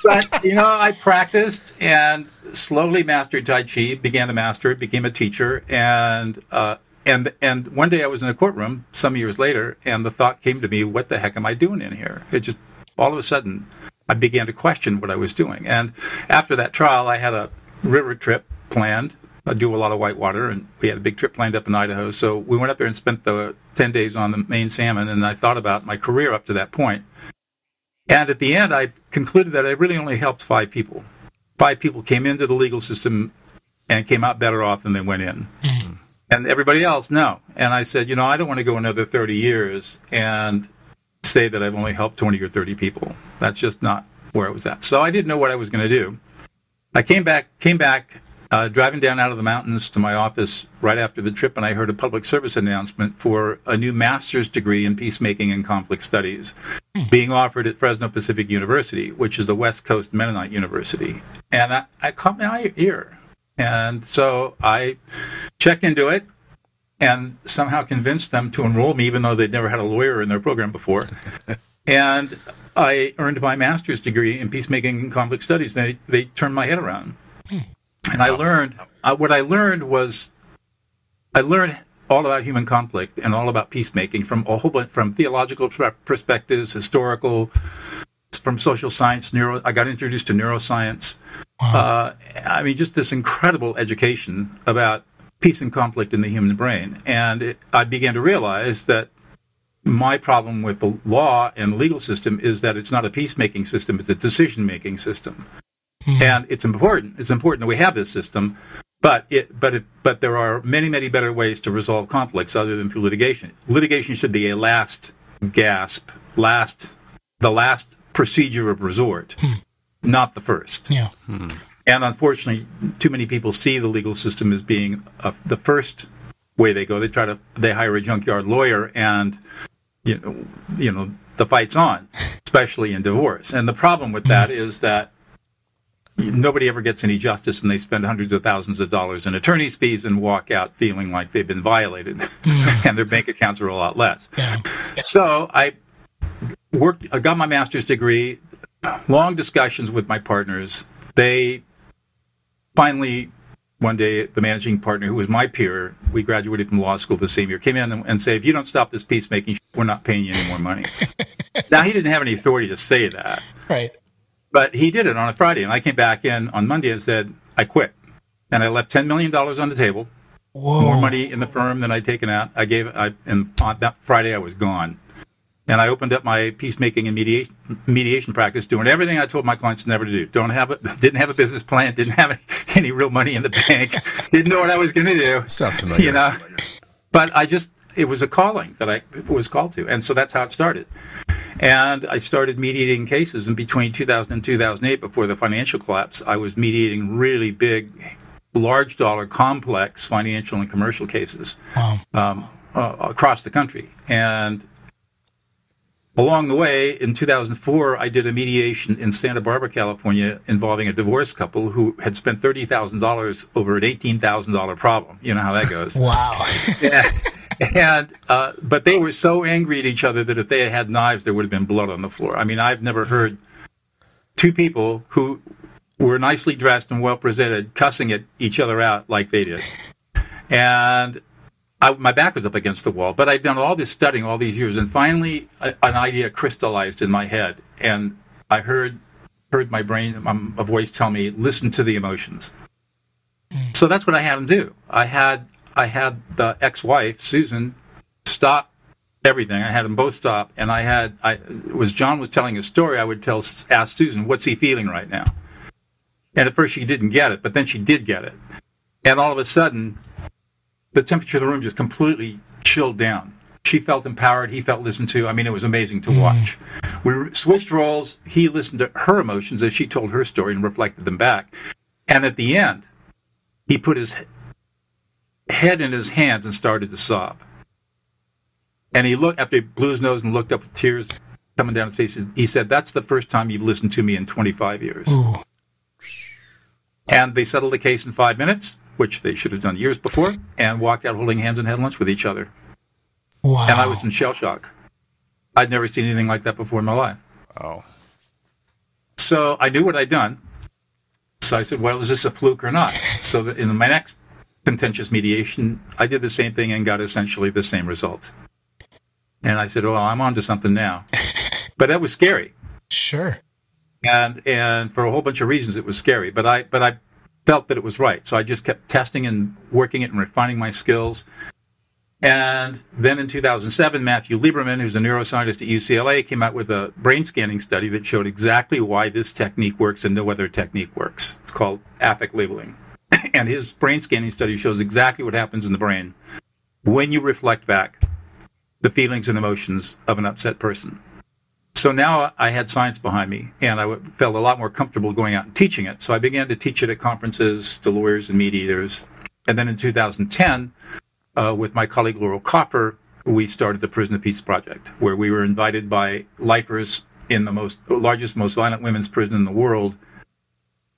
E: But, I practiced and slowly mastered Tai Chi, began to master it, became a teacher, and one day I was in a courtroom some years later, and the thought came to me, what the heck am I doing in here? It just, all of a sudden, I began to question what I was doing. And after that trial, I had a river trip planned. I do a lot of whitewater, and we had a big trip planned up in Idaho. So we went up there and spent the 10 days on the Maine salmon, and I thought about my career up to that point. And at the end, I concluded that I really only helped 5 people. 5 people came into the legal system and came out better off than they went in. And everybody else, no. And I said, I don't want to go another 30 years and say that I've only helped 20 or 30 people. That's just not where I was at. So I didn't know what I was going to do. I came back, driving down out of the mountains to my office right after the trip, and I heard a public service announcement for a new master's degree in peacemaking and conflict studies being offered at Fresno Pacific University, which is the West Coast Mennonite University. And I caught my ear. And so I checked into it and somehow convinced them to enroll me, even though they'd never had a lawyer in their program before. And I earned my master's degree in peacemaking and conflict studies. They turned my head around. And I learned, what I learned was, I learned all about human conflict and all about peacemaking from a whole bunch, from theological perspectives, historical, from social science, I got introduced to neuroscience. Wow. Just this incredible education about peace and conflict in the human brain. And I began to realize that my problem with the law and the legal system is that it's not a peacemaking system, it's a decision-making system. And it's important. It's important that we have this system, but there are many, many better ways to resolve conflicts other than through litigation. Litigation should be a last gasp, the last procedure of resort, not the first.
A: Yeah.
E: And unfortunately, too many people see the legal system as being the first way they go. They hire a junkyard lawyer, and the fight's on, especially in divorce. And the problem with that is that nobody ever gets any justice, and they spend hundreds of thousands of dollars in attorney's fees and walk out feeling like they've been violated. and their bank accounts are a lot less.
A: Yeah.
E: So I got my master's degree, long discussions with my partners. They finally, one day, the managing partner, who was my peer, we graduated from law school the same year, came in and said, if you don't stop this peacemaking, we're not paying you any more money. Now, he didn't have any authority to say that.
A: Right.
E: But he did it on a Friday, and I came back in on Monday and said, I quit. And I left $10 million on the table.
A: Whoa.
E: More money in the firm than I'd taken out. And on that Friday, I was gone. And I opened up my peacemaking and mediation practice, doing everything I told my clients never to do. Didn't have a business plan, didn't have any real money in the bank, didn't know what I was going to do.
C: Sounds familiar.
E: But it was a calling that I was called to. And so that's how it started. And I started mediating cases. And between 2000 and 2008, before the financial collapse, I was mediating really big, large dollar, complex financial and commercial cases across the country. And along the way, in 2004, I did a mediation in Santa Barbara, California, involving a divorced couple who had spent $30,000 over an $18,000 problem. You know how that goes.
A: Wow.
E: Yeah. And but they were so angry at each other that if they had had knives, there would have been blood on the floor. I mean, I've never heard two people who were nicely dressed and well presented cussing at each other out like they did. And my back was up against the wall, but I'd done all this studying all these years, and finally an idea crystallized in my head, and I heard my brain, a voice tell me, listen to the emotions. So that's what I had them do. I had the ex-wife, Susan, stop everything. I had them both stop, and John was telling a story, I would ask Susan, what's he feeling right now? And at first she didn't get it, but then she did get it. And all of a sudden, the temperature of the room just completely chilled down. She felt empowered. He felt listened to. I mean, it was amazing to watch. We switched roles. He listened to her emotions as she told her story and reflected them back. And at the end, he put his head in his hands and started to sob. And he looked, after he blew his nose and looked up with tears coming down his face, he said, that's the first time you've listened to me in 25 years.
A: Ooh.
E: And they settled the case in 5 minutes, which they should have done years before, and walked out holding hands and had lunch with each other.
A: Wow.
E: And I was in shell shock. I'd never seen anything like that before in my life.
C: Oh.
E: So I knew what I'd done. So I said, well, is this a fluke or not? So that in my next contentious mediation, I did the same thing and got essentially the same result. And I said, well, I'm on to something now. But that was scary.
A: Sure.
E: And for a whole bunch of reasons, it was scary. But I felt that it was right. So I just kept testing and working it and refining my skills. And then in 2007, Matthew Lieberman, who's a neuroscientist at UCLA, came out with a brain scanning study that showed exactly why this technique works and no other technique works. It's called affect labeling. And his brain scanning study shows exactly what happens in the brain when you reflect back the feelings and emotions of an upset person. So now I had science behind me, and I felt a lot more comfortable going out and teaching it. So I began to teach it at conferences to lawyers and mediators. And then in 2010, with my colleague Laurel Coffer, we started the Prison of Peace Project, where we were invited by lifers in the largest, most violent women's prison in the world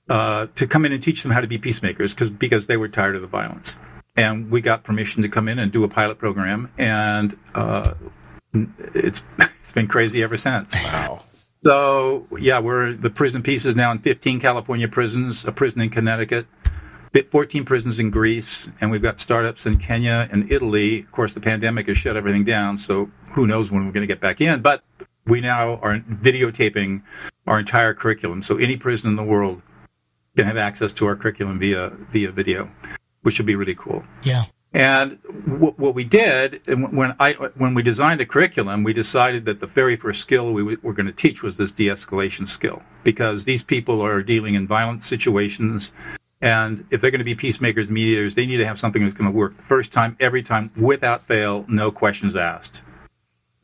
E: to come in and teach them how to be peacemakers because they were tired of the violence. And we got permission to come in and do a pilot program, and it's been crazy ever since.
C: Wow.
E: So, yeah, the Prison Peace is now in 15 California prisons, a prison in Connecticut, 14 prisons in Greece, and we've got startups in Kenya and Italy. Of course, the pandemic has shut everything down, so who knows when we're going to get back in. But we now are videotaping our entire curriculum, so any prison in the world can have access to our curriculum via video, which would be really cool.
A: Yeah.
E: And what we did, when we designed the curriculum, we decided that the very first skill we were going to teach was this de-escalation skill, because these people are dealing in violent situations, and if they're going to be peacemakers, mediators, they need to have something that's going to work the first time, every time, without fail, no questions asked.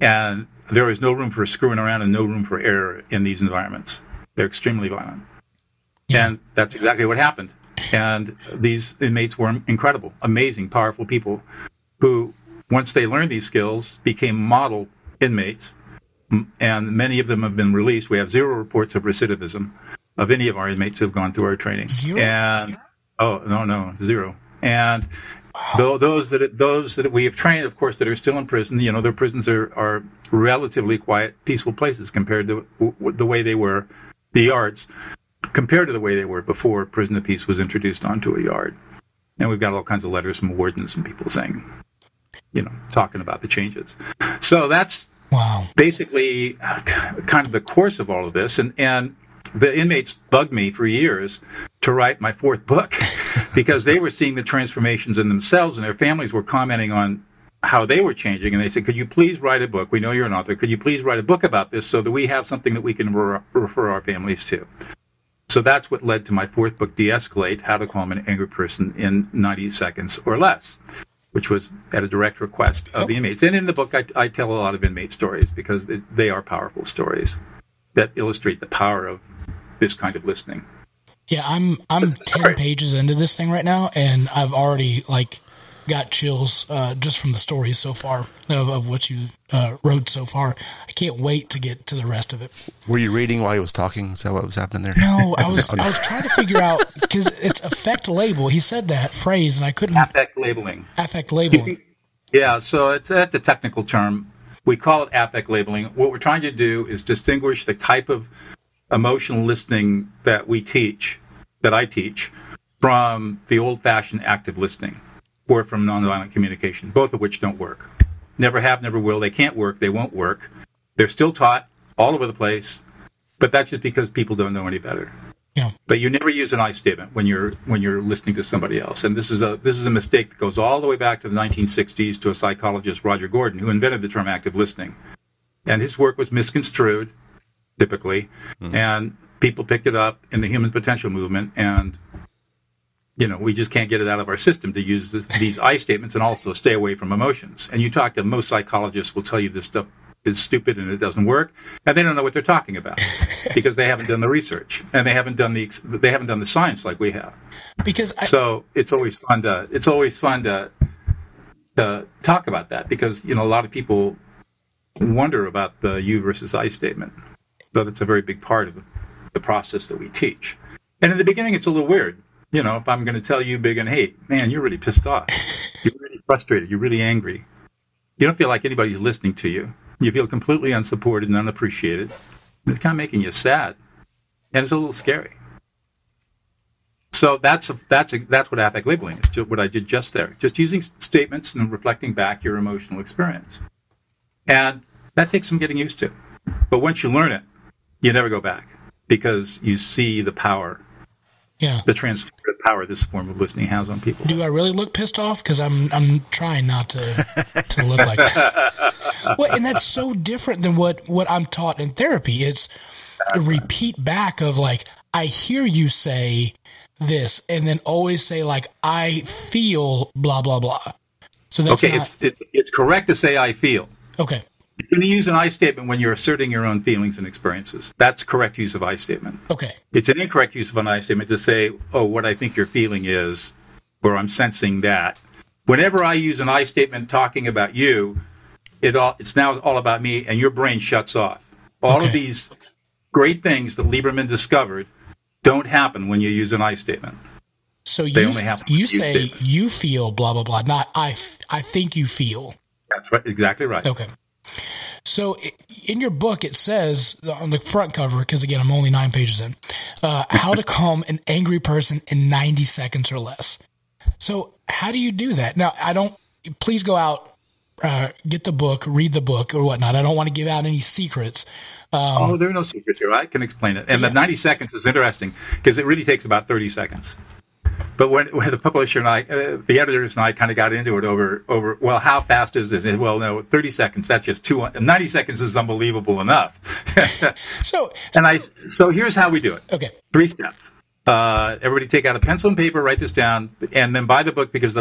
E: And there is no room for screwing around and no room for error in these environments. They're extremely violent. Yeah. And that's exactly what happened. And these inmates were incredible, amazing, powerful people who, once they learned these skills, became model inmates. And many of them have been released. We have 0 reports of recidivism of any of our inmates who have gone through our training.
A: 0?
E: And, oh, no, 0. And Though those that we have trained, of course, that are still in prison, their prisons are relatively quiet, peaceful places compared to the way they were, the yards, compared to the way they were before prison of peace was introduced onto a yard. And we've got all kinds of letters from wardens and people saying, talking about the changes. So that's basically kind of the course of all of this. And the inmates bugged me for years to write my fourth book because they were seeing the transformations in themselves, and their families were commenting on how they were changing. And they said, could you please write a book? We know you're an author. Could you please write a book about this so that we have something that we can refer our families to? So that's what led to my fourth book, De-Escalate, How to Calm an Angry Person in 90 Seconds or Less, which was at a direct request of the inmates. And in the book, I tell a lot of inmate stories because they are powerful stories that illustrate the power of this kind of listening.
A: Yeah, I'm 10 pages into this thing right now, and I've already got chills just from the stories so far of what you wrote so far. I can't wait to get to the rest of it.
C: Were you reading while he was talking? Is that what was happening there?
A: No, I was trying to figure out, because it's affect label. He said that phrase, and I couldn't.
E: Affect labeling.
A: Affect labeling.
E: Yeah, so that's a technical term. We call it affect labeling. What we're trying to do is distinguish the type of emotional listening that I teach, from the old-fashioned active listening, or from nonviolent communication, both of which don't work. Never have, never will. They can't work. They won't work. They're still taught all over the place, but that's just because people don't know any better.
A: Yeah.
E: But you never use an I statement when you're listening to somebody else, and this is a mistake that goes all the way back to the 1960s to a psychologist, Roger Gordon, who invented the term active listening, and his work was misconstrued, typically, and people picked it up in the human potential movement, and we just can't get it out of our system to use these I statements and also stay away from emotions. And you talk to most psychologists will tell you this stuff is stupid and it doesn't work, and they don't know what they're talking about because they haven't done the research and they haven't done the science like we have. So it's always fun to talk about that because a lot of people wonder about the you versus I statement. So that's a very big part of the process that we teach. And in the beginning, it's a little weird. If I'm going to tell you big and hate, man, you're really pissed off. You're really frustrated. You're really angry. You don't feel like anybody's listening to you. You feel completely unsupported and unappreciated. And it's kind of making you sad. And it's a little scary. So that's what affect labeling is, what I did just there. Just using statements and reflecting back your emotional experience. And that takes some getting used to. But once you learn it, you never go back because you see the power, the transformative power this form of listening has on people.
A: Do I really look pissed off? Because I'm trying not to look like that. Well, and that's so different than what I'm taught in therapy. It's a repeat back of I hear you say this, and then always say I feel blah blah blah. So that's
E: okay. It's correct to say I feel.
A: Okay.
E: You're going to use an I statement when you're asserting your own feelings and experiences. That's correct use of I statement.
A: Okay.
E: It's an incorrect use of an I statement to say, what I think your feeling is, or I'm sensing that. Whenever I use an I statement talking about you, it's now all about me, and your brain shuts off. All of these great things that Lieberman discovered don't happen when you use an I statement.
A: So
E: they only happen
A: you say you feel blah, blah, blah, not I think you feel.
E: That's right. Exactly right.
A: Okay. So in your book, it says on the front cover, because again, I'm only 9 pages in, how to calm an angry person in 90 seconds or less. So how do you do that? Now, please go out, get the book, read the book or whatnot. I don't want to give out any secrets.
E: There are no secrets here. I can explain it. And the 90 seconds is interesting because it really takes about 30 seconds. But when the publisher and I, the editors and I kind of got into it over, well, how fast is this? Well, no, 30 seconds, that's just 90 seconds is unbelievable enough. So here's how we do it.
A: Okay.
E: 3 steps. Everybody take out a pencil and paper, write this down, and then buy the book because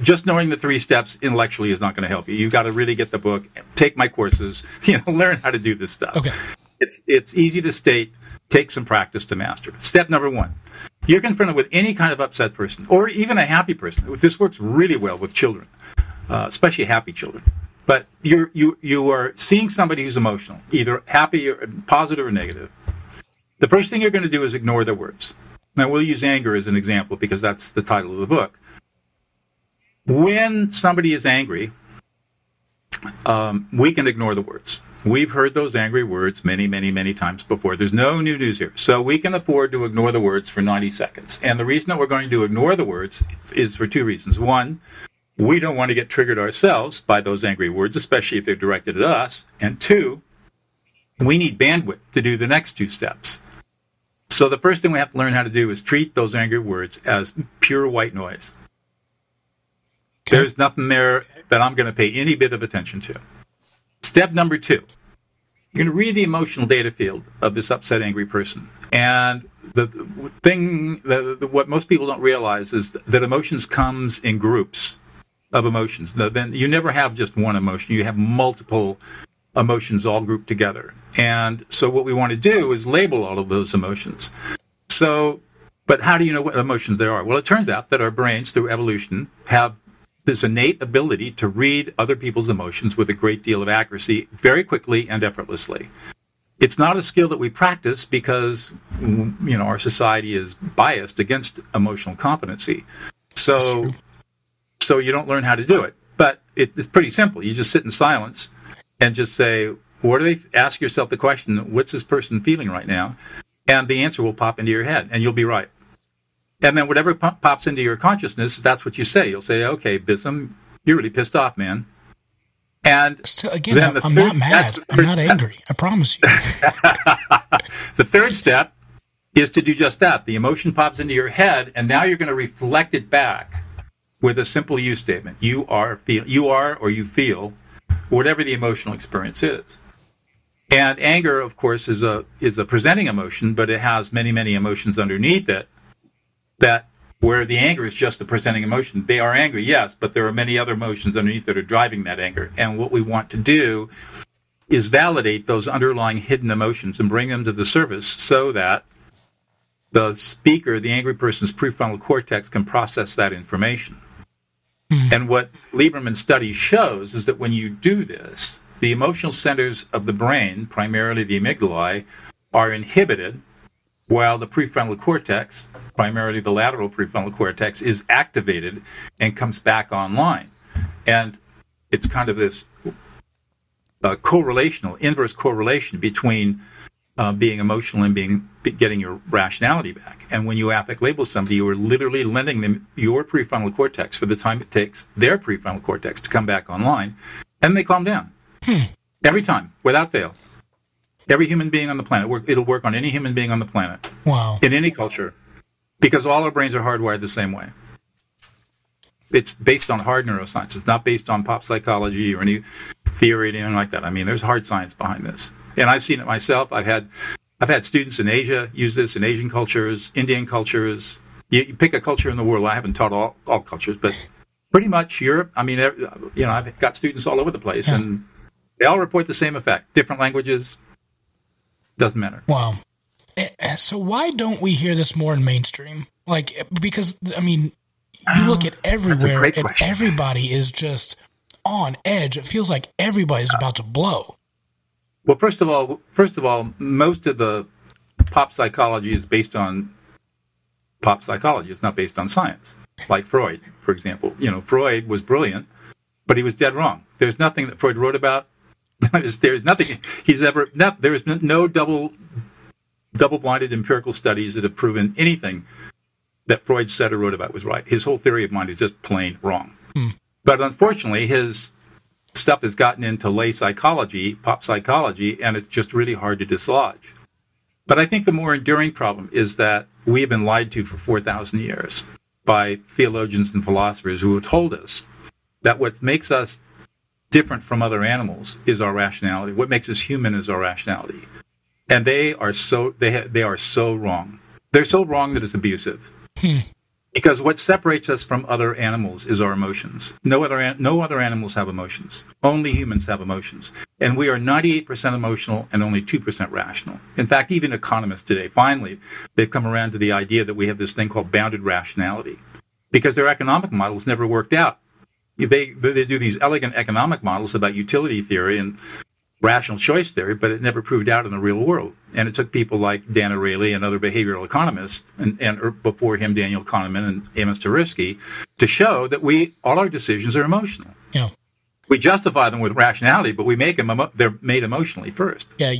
E: just knowing the 3 steps intellectually is not going to help you. You've got to really get the book, take my courses, learn how to do this stuff.
A: Okay.
E: It's easy to state, take some practice to master. Step number 1. You're confronted with any kind of upset person or even a happy person. This works really well with children, especially happy children. But you are seeing somebody who's emotional, either happy or positive or negative. The first thing you're going to do is ignore their words. Now, we'll use anger as an example because that's the title of the book. When somebody is angry, we can ignore the words. We've heard those angry words many, many, many times before. There's no new news here. So we can afford to ignore the words for 90 seconds. And the reason that we're going to ignore the words is for two reasons. One, we don't want to get triggered ourselves by those angry words, especially if they're directed at us. And two, we need bandwidth to do the next two steps. So the first thing we have to learn how to do is treat those angry words as pure white noise. Okay. There's nothing there that I'm going to pay any bit of attention to. Step number two, you're going to read the emotional data field of this upset, angry person. And the thing, what most people don't realize is that emotions comes in groups of emotions. Then you never have just one emotion. You have multiple emotions all grouped together. And so what we want to do is label all of those emotions. So, but how do you know what emotions there are? Well, it turns out that our brains, through evolution, have this innate ability to read other people's emotions with a great deal of accuracy very quickly and effortlessly. It's not a skill that we practice because, our society is biased against emotional competency. So you don't learn how to do it. But it's pretty simple. You just sit in silence and just say, ask yourself the question, what's this person feeling right now? And the answer will pop into your head, and you'll be right. And then whatever pops into your consciousness, that's what you say. You'll say, okay, Bism, you're really pissed off, man. And
A: again, I'm not mad. I'm not angry. I promise you.
E: The third step is to do just that. The emotion pops into your head, and now you're going to reflect it back with a simple you statement. You are or you feel whatever the emotional experience is. And anger, of course, is a presenting emotion, but it has many, many emotions underneath it. That where the anger is just the presenting emotion. They are angry, yes, but there are many other emotions underneath that are driving that anger. And what we want to do is validate those underlying hidden emotions and bring them to the surface so that the speaker, the angry person's prefrontal cortex, can process that information. And what Lieberman's study shows is that when you do this, the emotional centers of the brain, primarily the amygdala, are inhibited, while the prefrontal cortex, primarily the lateral prefrontal cortex, is activated and comes back online. And it's kind of this inverse correlation between being emotional and getting your rationality back. And when you affect label somebody, you are literally lending them your prefrontal cortex for the time it takes their prefrontal cortex to come back online, and they calm down. Every time, without fail. Every human being on the planet. It'll work on any human being on the planet.
A: Wow.
E: In any culture. Because all our brains are hardwired the same way. It's based on hard neuroscience. It's not based on pop psychology or any theory or anything like that. I mean, there's hard science behind this. And I've seen it myself. I've had students in Asia use this, in Asian cultures, Indian cultures. You pick a culture in the world. I haven't taught all cultures, but pretty much Europe. I mean, I've got students all over the place, and they all report the same effect. Different languages. Doesn't matter.
A: Wow. So why don't we hear this more in mainstream? Because, I mean, you look at everywhere and everybody is just on edge. It feels like everybody's about to blow.
E: Well, first of all, most of the pop psychology is based on pop psychology. It's not based on science. Like Freud, for example. Freud was brilliant, but he was dead wrong. There's nothing that Freud wrote about. There's nothing there is no double-blinded empirical studies that have proven anything that Freud said or wrote about was right. His whole theory of mind is just plain wrong. But unfortunately, his stuff has gotten into lay psychology, pop psychology, and it's just really hard to dislodge. But I think the more enduring problem is that we have been lied to for 4,000 years by theologians and philosophers who have told us that what makes us different from other animals is our rationality. What makes us human is our rationality. And they are so wrong. They're so wrong that it's abusive. Because what separates us from other animals is our emotions. No other animals have emotions. Only humans have emotions. And we are 98% emotional and only 2% rational. In fact, even economists today, finally, they've come around to the idea that we have this thing called bounded rationality. Because their economic models never worked out. They do these elegant economic models about utility theory and rational choice theory, but it never proved out in the real world. And it took people like Dan Ariely and other behavioral economists, and before him, Daniel Kahneman and Amos Tversky, to show that all our decisions are emotional.
A: Yeah.
E: We justify them with rationality, but we make them they're made emotionally first.
A: Yeah.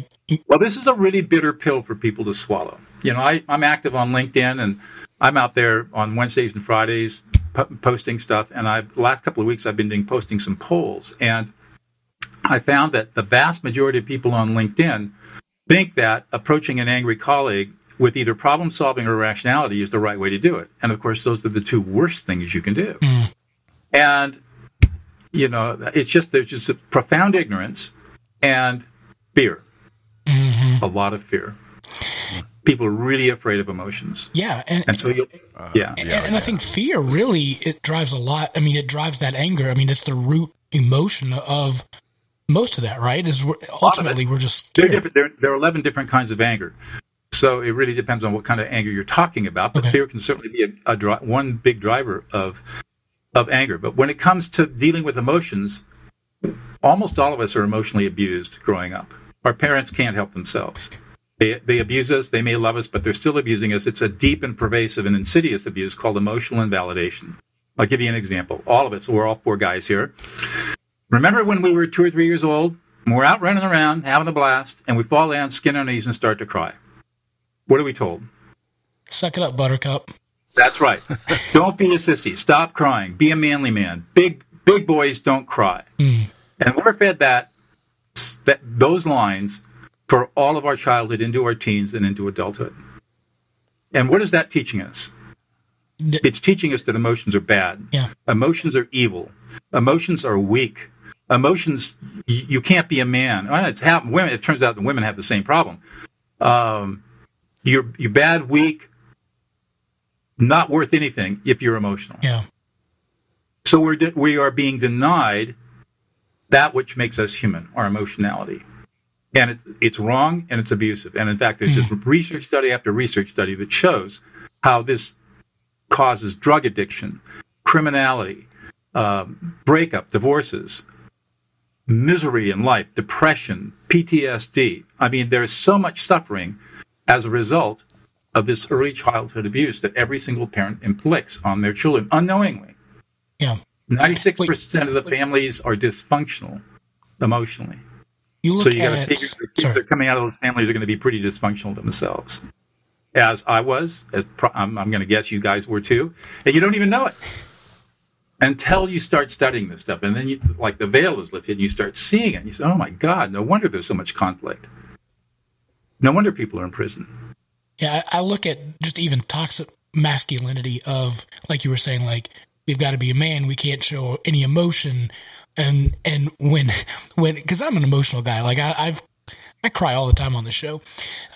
E: Well, this is a really bitter pill for people to swallow. I'm active on LinkedIn, and I'm out there on Wednesdays and Fridays posting stuff. And the last couple of weeks, I've been posting some polls, and I found that the vast majority of people on LinkedIn think that approaching an angry colleague with either problem solving or rationality is the right way to do it. And of course, those are the two worst things you can do. And there's just a profound ignorance and fear. A lot of fear. People are really afraid of emotions.
A: Yeah.
E: And so
A: And I think fear really, it drives a lot. I mean, it drives that anger. I mean, it's the root emotion of most of that, right? Ultimately, we're just scared.
E: There are 11 different kinds of anger. So it really depends on what kind of anger you're talking about. But fear can certainly be one big driver of anger. But when it comes to dealing with emotions, almost all of us are emotionally abused growing up. Our parents can't help themselves. They abuse us. They may love us, but they're still abusing us. It's a deep and pervasive and insidious abuse called emotional invalidation. I'll give you an example. All of us, we're all four guys here. Remember when we were 2 or 3 years old, and we're out running around, having a blast, and we fall down, skin on our knees, and start to cry? What are we told?
A: Suck it up, buttercup.
E: That's right. Don't be a sissy. Stop crying. Be a manly man. Big boys don't cry. And we're fed those lines for all of our childhood into our teens and into adulthood. And what is that teaching us? It's teaching us that emotions are bad.
A: Yeah. Emotions
E: are evil. Emotions are weak. Emotions, you can't be a man. Women. It turns out that women have the same problem. You're bad, weak, not worth anything if you're emotional.
A: Yeah.
E: So we are being denied that which makes us human, our emotionality. And it's wrong and it's abusive. And in fact, there's just research study after research study that shows how this causes drug addiction, criminality, breakup, divorces, misery in life, depression, PTSD. I mean, there's so much suffering as a result of this early childhood abuse that every single parent inflicts on their children unknowingly.
A: Yeah.
E: 96% of the families are dysfunctional emotionally.
A: You
E: got to figure the kids that are coming out of those families are going to be pretty dysfunctional themselves. As I was, I'm going to guess you guys were too. And you don't even know it until you start studying this stuff. And then the veil is lifted and you start seeing it. And you say, oh my God, no wonder there's so much conflict. No wonder people are in prison.
A: Yeah, I look at just even toxic masculinity of, like you were saying, like, we've got to be a man. We can't show any emotion. And when, because I'm an emotional guy, like I cry all the time on the show.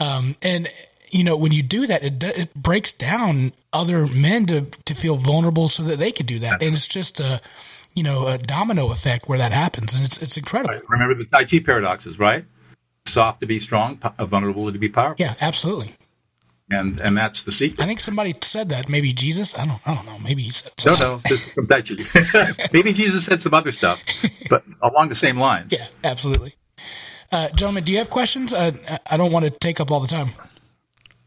A: And when you do that, it breaks down other men to feel vulnerable so that they could do that. And it's just a domino effect where that happens. And it's incredible.
E: Right. Remember the Tai Chi paradoxes, right? Soft to be strong, vulnerable to be powerful.
A: Yeah, absolutely.
E: And that's the secret.
A: I think somebody said that. Maybe Jesus. I don't know. Maybe he said.
E: No. This is from Tai Chi. Maybe Jesus said some other stuff, but along the same lines.
A: Yeah, absolutely. Gentlemen, do you have questions? I don't want to take up all the time.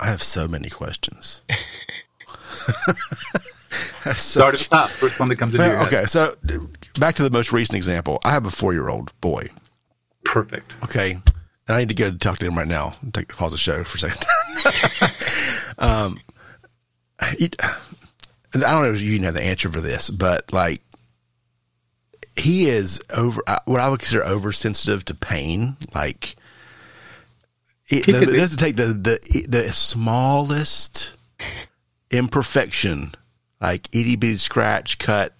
C: I have so many questions.
E: Start at the top. First one that comes into your head.
C: Okay, so back to the most recent example. I have a 4-year-old boy.
E: Perfect.
C: Okay. And I need to go talk to him right now. Pause the show for a second. I don't know if you know the answer for this, but like he is what I would consider oversensitive to pain. Like it doesn't take the smallest imperfection, like itty bitty scratch, cut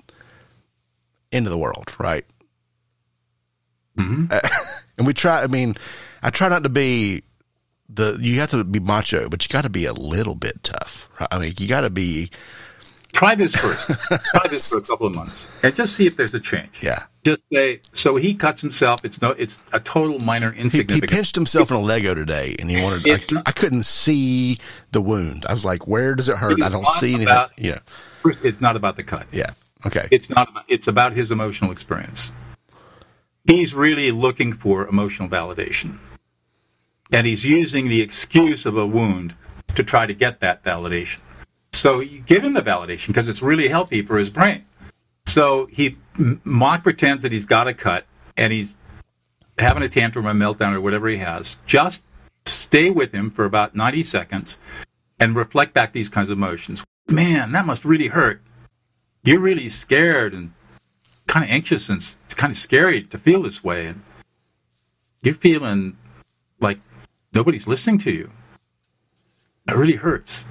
C: into the world, right?
E: Mm-hmm.
C: And we try. I mean, I try not to be you have to be macho, but you got to be a little bit tough. Right? I mean, you got to be.
E: Try this first. Try this for a couple of months and just see if there's a change.
C: Yeah.
E: Just say, so he cuts himself. It's a total minor insignificant.
C: He pinched himself in a Lego today, and he wanted. I couldn't see the wound. I was like, "Where does it hurt? I don't see anything."
E: First, it's not about the cut.
C: Yeah. Okay.
E: It's not. It's about his emotional experience. He's really looking for emotional validation. And he's using the excuse of a wound to try to get that validation. So you give him the validation because it's really healthy for his brain. So he mock pretends that he's got a cut and he's having a tantrum or a meltdown or whatever he has. Just stay with him for about 90 seconds and reflect back these kinds of emotions. Man, that must really hurt. You're really scared and kind of anxious, and it's kind of scary to feel this way. And you're feeling like nobody's listening to you. It really hurts.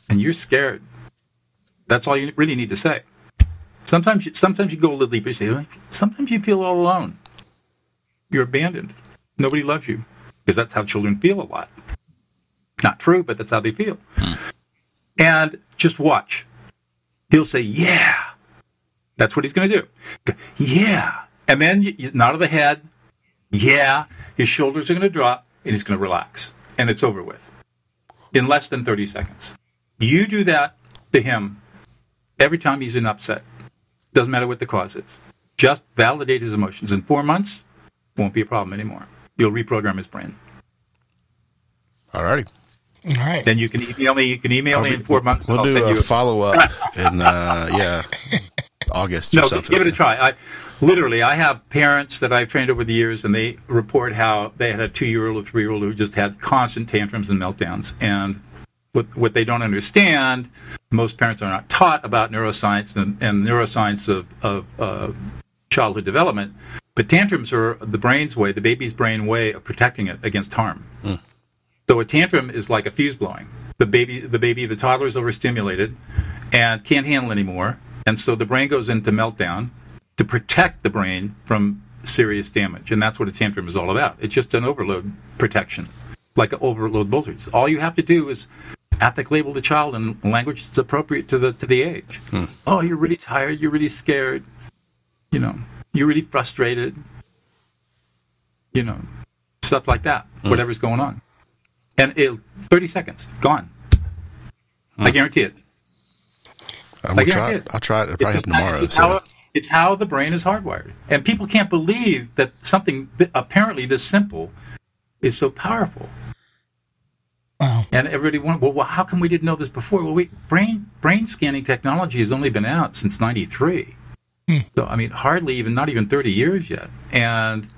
E: And you're scared. That's all you really need to say. Sometimes you go a little deeper. You say, sometimes you feel all alone. You're abandoned. Nobody loves you. Because that's how children feel a lot. Not true, but that's how they feel. And just watch. He'll say, yeah. That's what he's going to do. Yeah. And then you nod of the head. Yeah. His shoulders are going to drop, and he's going to relax. And it's over with. In less than 30 seconds. You do that to him every time he's in upset. Doesn't matter what the cause is. Just validate his emotions. In 4 months, won't be a problem anymore. You'll reprogram his brain.
C: All righty.
A: All right.
E: Then you can email me. You can email me in 4 months.
C: We'll do a follow-up in, August or something.
E: Give it a try. I have parents that I've trained over the years, and they report how they had a 2-year-old or 3-year-old who just had constant tantrums and meltdowns. And what they don't understand, most parents are not taught about neuroscience and neuroscience of childhood development. But tantrums are the brain's way, the baby's brain way of protecting it against harm. So a tantrum is like a fuse blowing. The toddler is overstimulated and can't handle anymore. And so the brain goes into meltdown to protect the brain from serious damage. And that's what a tantrum is all about. It's just an overload protection, like an overload voltage. All you have to do is affect label the child in language that's appropriate to the age. Oh, you're really tired. You're really scared. You're really frustrated. Stuff like that. Whatever's going on. And 30 seconds, gone. I guarantee it.
C: I'll try it. It'll probably happen tomorrow.
E: It's how the brain is hardwired. And people can't believe that something apparently this simple is so powerful.
A: Wow.
E: And everybody wondered, well, how come we didn't know this before? Well, brain scanning technology has only been out since 93. So, not even 30 years yet. And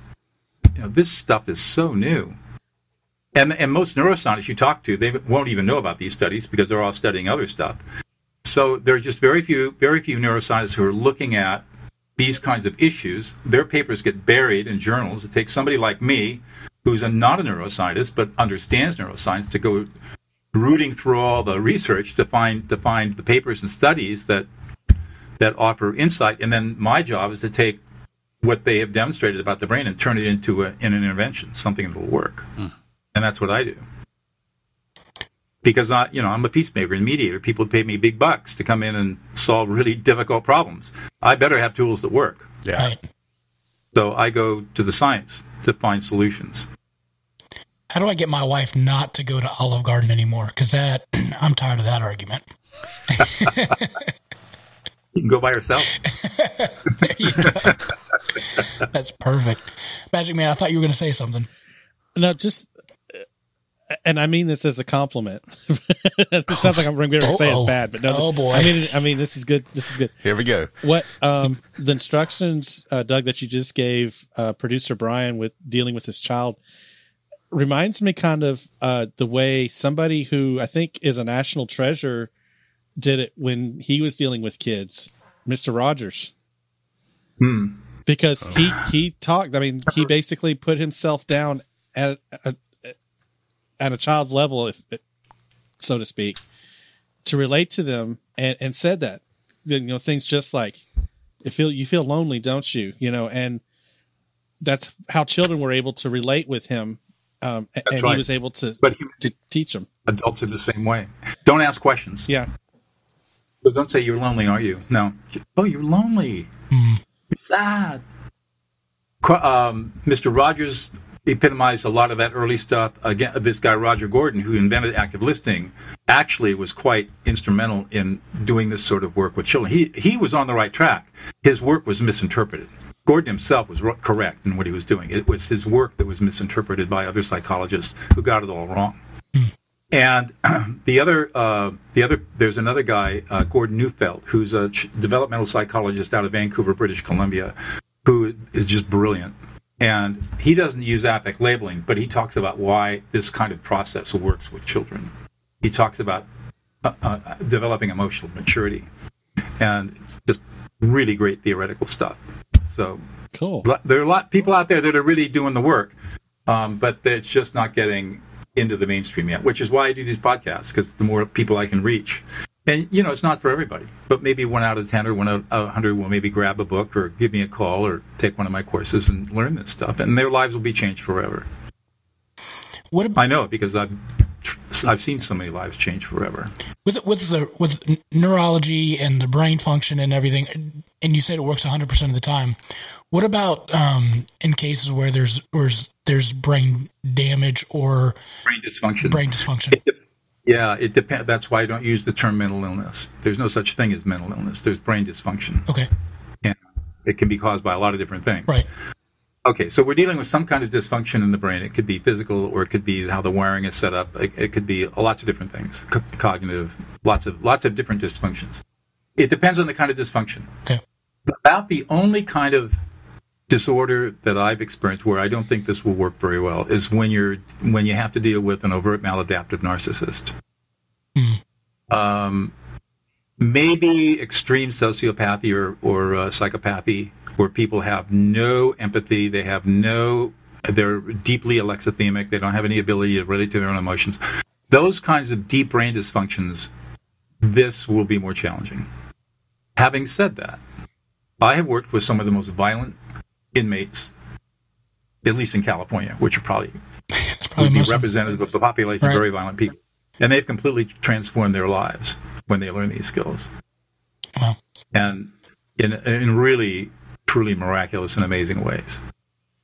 E: this stuff is so new. And most neuroscientists you talk to, they won't even know about these studies because they're all studying other stuff. So there are just very few neuroscientists who are looking at these kinds of issues. Their papers get buried in journals. It takes somebody like me, who's not a neuroscientist but understands neuroscience, to go rooting through all the research to find the papers and studies that offer insight. And then my job is to take what they have demonstrated about the brain and turn it into an intervention, something that will work. And that's what I do. Because I'm a peacemaker and mediator. People pay me big bucks to come in and solve really difficult problems. I better have tools that work.
C: Yeah.
A: Right.
E: So I go to the science to find solutions.
A: How do I get my wife not to go to Olive Garden anymore? Because I'm tired of that argument.
E: You can go by yourself.
A: That's perfect. Magic Man, I thought you were going to say something.
B: No, and I mean this as a compliment. It sounds like I'm going to say it's bad, but no.
A: Oh boy.
B: I mean this is good. This is good.
C: Here we go.
B: What the instructions, Doug, that you just gave producer Brian with dealing with his child reminds me kind of the way somebody who I think is a national treasure did it when he was dealing with kids, Mr. Rogers. Because he talked. I mean, he basically put himself down at a child's level, so to speak, to relate to them, and said that, things just like you feel lonely, don't you? And that's how children were able to relate with him, and right. He was able to teach them.
E: Adults are the same way. Don't ask questions.
B: Yeah.
E: So don't say you're lonely, are you? No. Oh, you're lonely. You're sad. Mr. Rogers epitomized a lot of that early stuff. Again, this guy, Roger Gordon, who invented active listening, actually was quite instrumental in doing this sort of work with children. He was on the right track. His work was misinterpreted. Gordon himself was correct in what he was doing. It was his work that was misinterpreted by other psychologists who got it all wrong. And there's another guy, Gordon Neufeld, who's a developmental psychologist out of Vancouver, British Columbia, who is just brilliant. And he doesn't use affect labeling, but he talks about why this kind of process works with children. He talks about developing emotional maturity, and just really great theoretical stuff. So
B: cool.
E: There are a lot of people out there that are really doing the work, but it's just not getting into the mainstream yet, which is why I do these podcasts, because the more people I can reach. And, it's not for everybody, but maybe 1 out of 10 or 1 out of 100 will maybe grab a book or give me a call or take one of my courses and learn this stuff, and their lives will be changed forever. I know, because I've seen so many lives change forever.
A: With neurology and the brain function and everything, and you said it works 100% of the time. What about in cases where there's brain damage or
E: brain dysfunction? It depends. That's why I don't use the term mental illness. There's no such thing as mental illness. There's brain dysfunction.
A: Okay.
E: And it can be caused by a lot of different things.
A: Right.
E: Okay, so we're dealing with some kind of dysfunction in the brain. It could be physical, or it could be how the wiring is set up. It could be lots of different things, cognitive, lots of different dysfunctions. It depends on the kind of dysfunction.
A: Okay.
E: About the only kind of disorder that I've experienced where I don't think this will work very well is when you have to deal with an overt maladaptive narcissist. Maybe extreme sociopathy or psychopathy, where people have no empathy, they're deeply alexithemic, they don't have any ability to relate to their own emotions. Those kinds of deep brain dysfunctions, this will be more challenging. Having said that, I have worked with some of the most violent inmates, at least in California, which are probably would be representative of the population, right. Very violent people. And they've completely transformed their lives when they learn these skills.
A: Wow.
E: And in really, truly miraculous and amazing ways.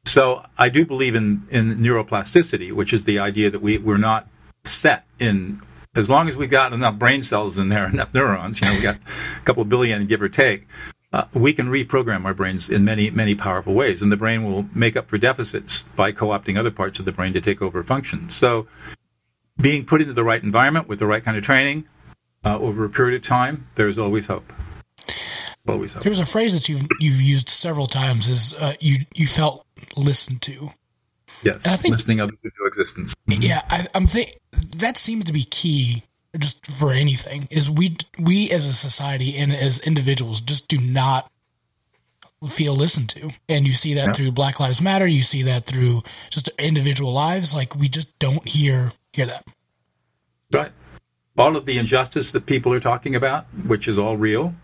E: So I do believe in neuroplasticity, which is the idea that we're not set in, as long as we've got enough brain cells in there, enough neurons, we got a couple of billion, give or take, we can reprogram our brains in many, many powerful ways. And the brain will make up for deficits by co-opting other parts of the brain to take over functions. So being put into the right environment with the right kind of training over a period of time, there's always hope. Always hope.
A: There's a phrase that you've used several times is you felt listened to.
E: Yes, I think, listening others into existence.
A: Yeah, I'm that seems to be key just for anything, is we as a society and as individuals just do not feel listened to. And you see that through Black Lives Matter, you see that through just individual lives, like we just don't hear that.
E: Right. All of the injustice that people are talking about, which is all real,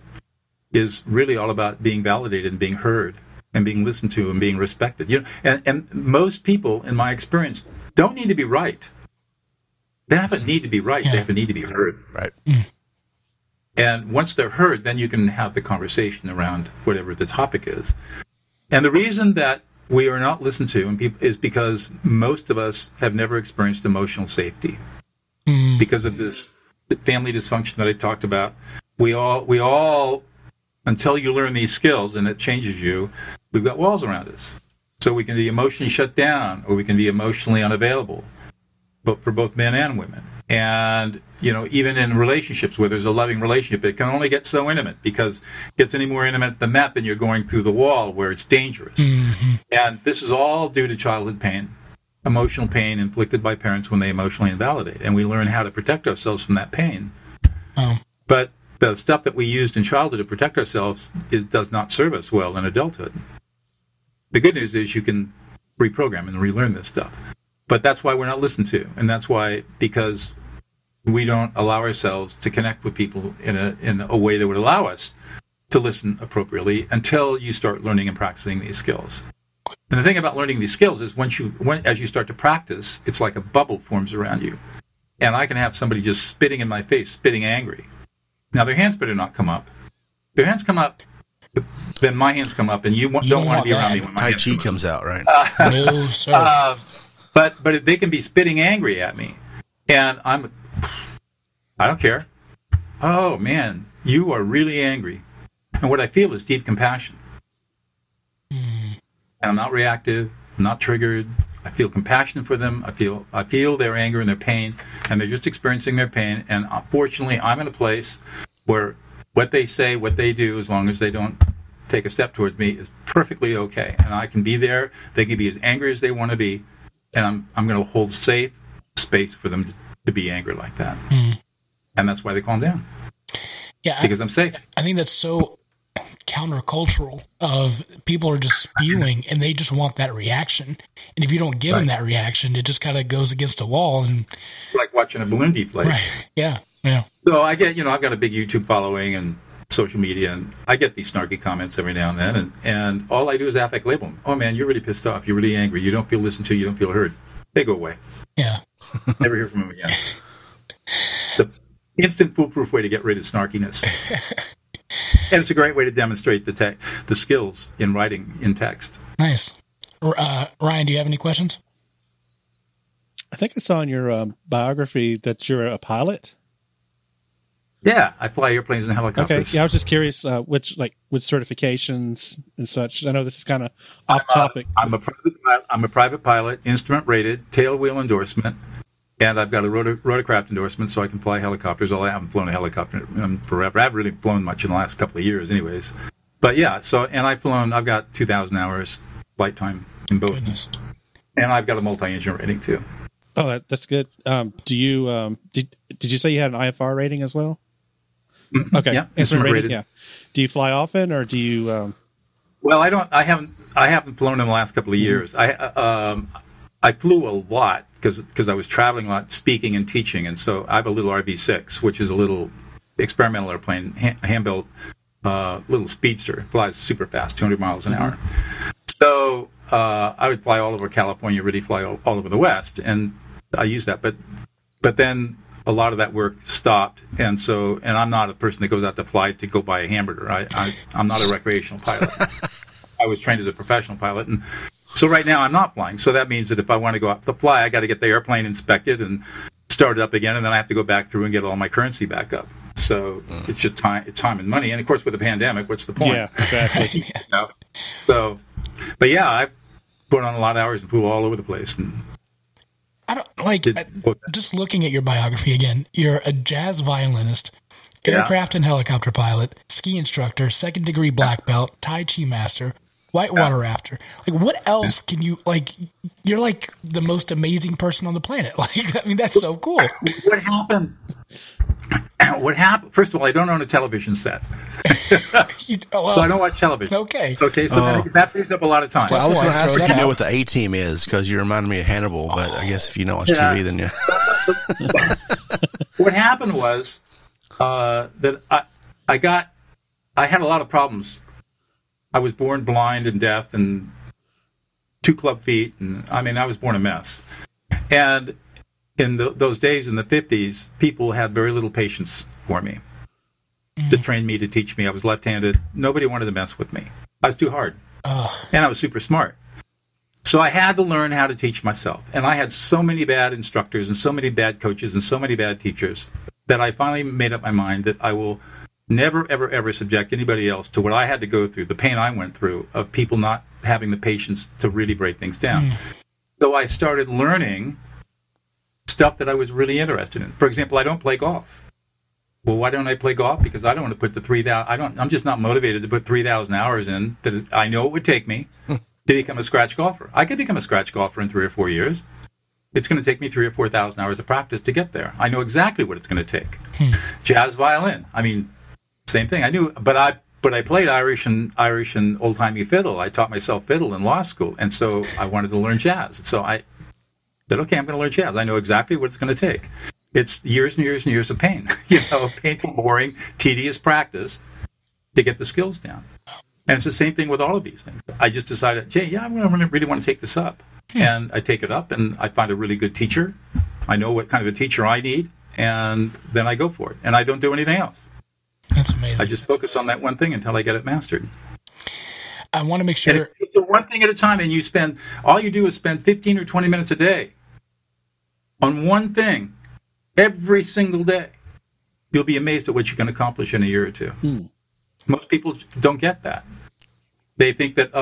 E: is really all about being validated and being heard and being listened to and being respected. And most people, in my experience, don't need to be right. They don't need to be right. Yeah. They have a need to be heard.
C: Right.
E: And once they're heard, then you can have the conversation around whatever the topic is. And the reason that we are not listened to is because most of us have never experienced emotional safety. Because of this family dysfunction that I talked about. We all, until you learn these skills and it changes you, we've got walls around us. So we can be emotionally shut down, or we can be emotionally unavailable, but for both men and women. And, even in relationships where there's a loving relationship, it can only get so intimate, because it gets any more intimate than that, then you're going through the wall where it's dangerous. Mm-hmm. And this is all due to childhood pain, emotional pain inflicted by parents when they emotionally invalidate. And we learn how to protect ourselves from that pain.
A: Oh.
E: But the stuff that we used in childhood to protect ourselves does not serve us well in adulthood. The good news is you can reprogram and relearn this stuff. But that's why we're not listened to. And that's why, because we don't allow ourselves to connect with people in a way that would allow us to listen appropriately until you start learning and practicing these skills. And the thing about learning these skills is as you start to practice, it's like a bubble forms around you. And I can have somebody just spitting in my face, spitting angry. Now, their hands better not come up. If their hands come up, then my hands come up, and you don't want to be around me when my
C: Tai
E: hands
C: Chi
E: come
C: comes out, right?
A: No, sir.
E: But they can be spitting angry at me, and I don't care. Oh, man, you are really angry. And what I feel is deep compassion. And I'm not reactive, I'm not triggered. I feel compassion for them. I feel their anger and their pain, and they're just experiencing their pain. And fortunately, I'm in a place where what they say, what they do, as long as they don't take a step towards me, is perfectly okay. And I can be there. They can be as angry as they want to be, and I'm going to hold safe space for them to be angry like that. And that's why they calm down.
A: Yeah,
E: because I'm safe.
A: I think that's so countercultural. Of people are just spewing, and they just want that reaction. And if you don't give them that reaction, it just kind of goes against the wall. And
E: like watching a balloon deflate.
A: Right. Yeah. Yeah.
E: So I get, I've got a big YouTube following and social media, and I get these snarky comments every now and then, and all I do is affect label them. Oh man, you're really pissed off. You're really angry. You don't feel listened to. You don't feel heard. They go away.
A: Yeah.
E: Never hear from them again. The instant foolproof way to get rid of snarkiness. And it's a great way to demonstrate the skills in writing in text.
A: Nice. Ryan, do you have any questions?
B: I think I saw in your biography that you're a pilot.
E: Yeah, I fly airplanes and helicopters.
B: Okay, yeah, I was just curious which certifications and such. I know this is kind of off topic.
E: I'm a private pilot, instrument rated, tail wheel endorsement, and I've got a rotorcraft endorsement, so I can fly helicopters. Although I haven't flown a helicopter forever. I haven't really flown much in the last couple of years, anyways. But yeah, I've got 2,000 hours flight time in both.
A: Goodness.
E: And I've got a multi-engine rating too.
B: Oh, that's good. Do you did you say you had an IFR rating as well? Okay. Yeah, instrument rated. Yeah. Do you fly often, or do you?
E: Well, I don't. I haven't flown in the last couple of years. I flew a lot because I was traveling a lot, speaking and teaching, and so I have a little RV6, which is a little experimental airplane, hand-built, little speedster. Flies super fast, 200 miles an hour. So I would fly all over California, really fly all over the West, and I use that. But then a lot of that work stopped, and I'm not a person that goes out to fly to go buy a hamburger. I'm not a recreational pilot. I was trained as a professional pilot, and so right now I'm not flying. So that means that if I want to go out to fly, I got to get the airplane inspected and start it up again, and then I have to go back through and get all my currency back up. So it's just time and money, and of course with the pandemic, what's the point?
B: Yeah, exactly.
E: So, but yeah, I've put on a lot of hours and flew all over the place. And
A: I don't just looking at your biography again. You're a jazz violinist, aircraft and helicopter pilot, ski instructor, 2nd degree black belt, Tai Chi master, whitewater rafter. Like, what else can you like? You're like the most amazing person on the planet. Like, I mean, that's so cool.
E: What happened? First of all, I don't own a television set. So I don't watch television.
A: Okay,
E: so that takes up a lot of time.
C: Well, I was going to ask if you know what the A-Team is, because you remind me of Hannibal, but I guess if you don't watch TV, then yeah.
E: What happened was that I had a lot of problems. I was born blind and deaf and 2 club feet, and I was born a mess. And in those days in the 50s, people had very little patience for me to train me, to teach me. I was left-handed. Nobody wanted to mess with me. I was too hard. And I was super smart. So I had to learn how to teach myself. And I had so many bad instructors and so many bad coaches and so many bad teachers that I finally made up my mind that I will never, ever, ever subject anybody else to what I had to go through, the pain I went through of people not having the patience to really break things down. So I started learning stuff that I was really interested in. For example, I don't play golf. Well, why don't I play golf? Because I don't want to put the 3,000. I'm just not motivated to put 3,000 hours in that I know it would take me to become a scratch golfer. I could become a scratch golfer in 3 or 4 years. It's going to take me 3,000 or 4,000 hours of practice to get there. I know exactly what it's going to take. Jazz violin. Same thing. I knew, but I played Irish and old timey fiddle. I taught myself fiddle in law school, and so I wanted to learn jazz. So I said, okay, I'm going to learn jazz. I know exactly what it's going to take. It's years and years and years of pain, painful, boring, tedious practice to get the skills down. And it's the same thing with all of these things. I just decided, I really want to take this up. And I take it up, and I find a really good teacher. I know what kind of a teacher I need, and then I go for it. And I don't do anything else.
A: That's amazing.
E: I just focus on that one thing until I get it mastered.
A: I want to make sure.
E: It's one thing at a time, and all you do is spend 15 or 20 minutes a day on one thing every single day. You'll be amazed at what you can accomplish in a year or two. Most people don't get that. They think that,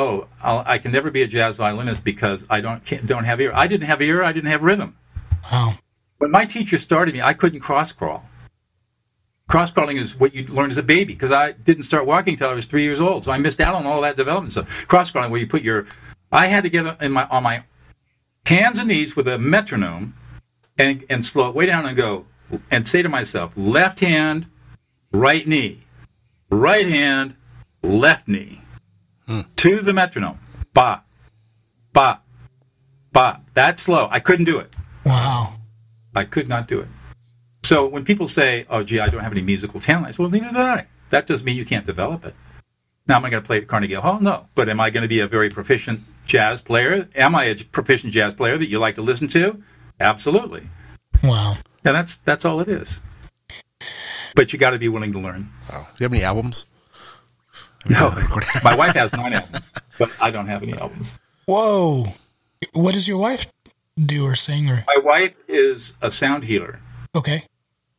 E: I can never be a jazz violinist because I don't have ear. I didn't have ear. I didn't have rhythm.
A: Wow.
E: When my teacher started me, I couldn't cross crawl. Cross crawling is what you learn as a baby because I didn't start walking until I was 3 years old, so I missed out on all that development stuff. Cross crawling, where you put I had to get on my hands and knees with a metronome and slow it way down and go and say to myself, left hand, right knee, right hand, left knee, to the metronome, ba, ba, ba. That's slow. I couldn't do it.
A: Wow.
E: I could not do it. So when people say, oh, gee, I don't have any musical talent, I say, well, neither do I. That doesn't mean you can't develop it. Now, am I going to play at Carnegie Hall? No. But am I going to be a very proficient jazz player? Am I a proficient jazz player that you like to listen to? Absolutely.
A: Wow.
E: And that's all it is. But you got to be willing to learn.
C: Wow. Do you have any albums?
E: No. My wife has 9 albums, but I don't have any albums.
A: Whoa. What does your wife do or sing? Or?
E: My wife is a sound healer.
A: Okay.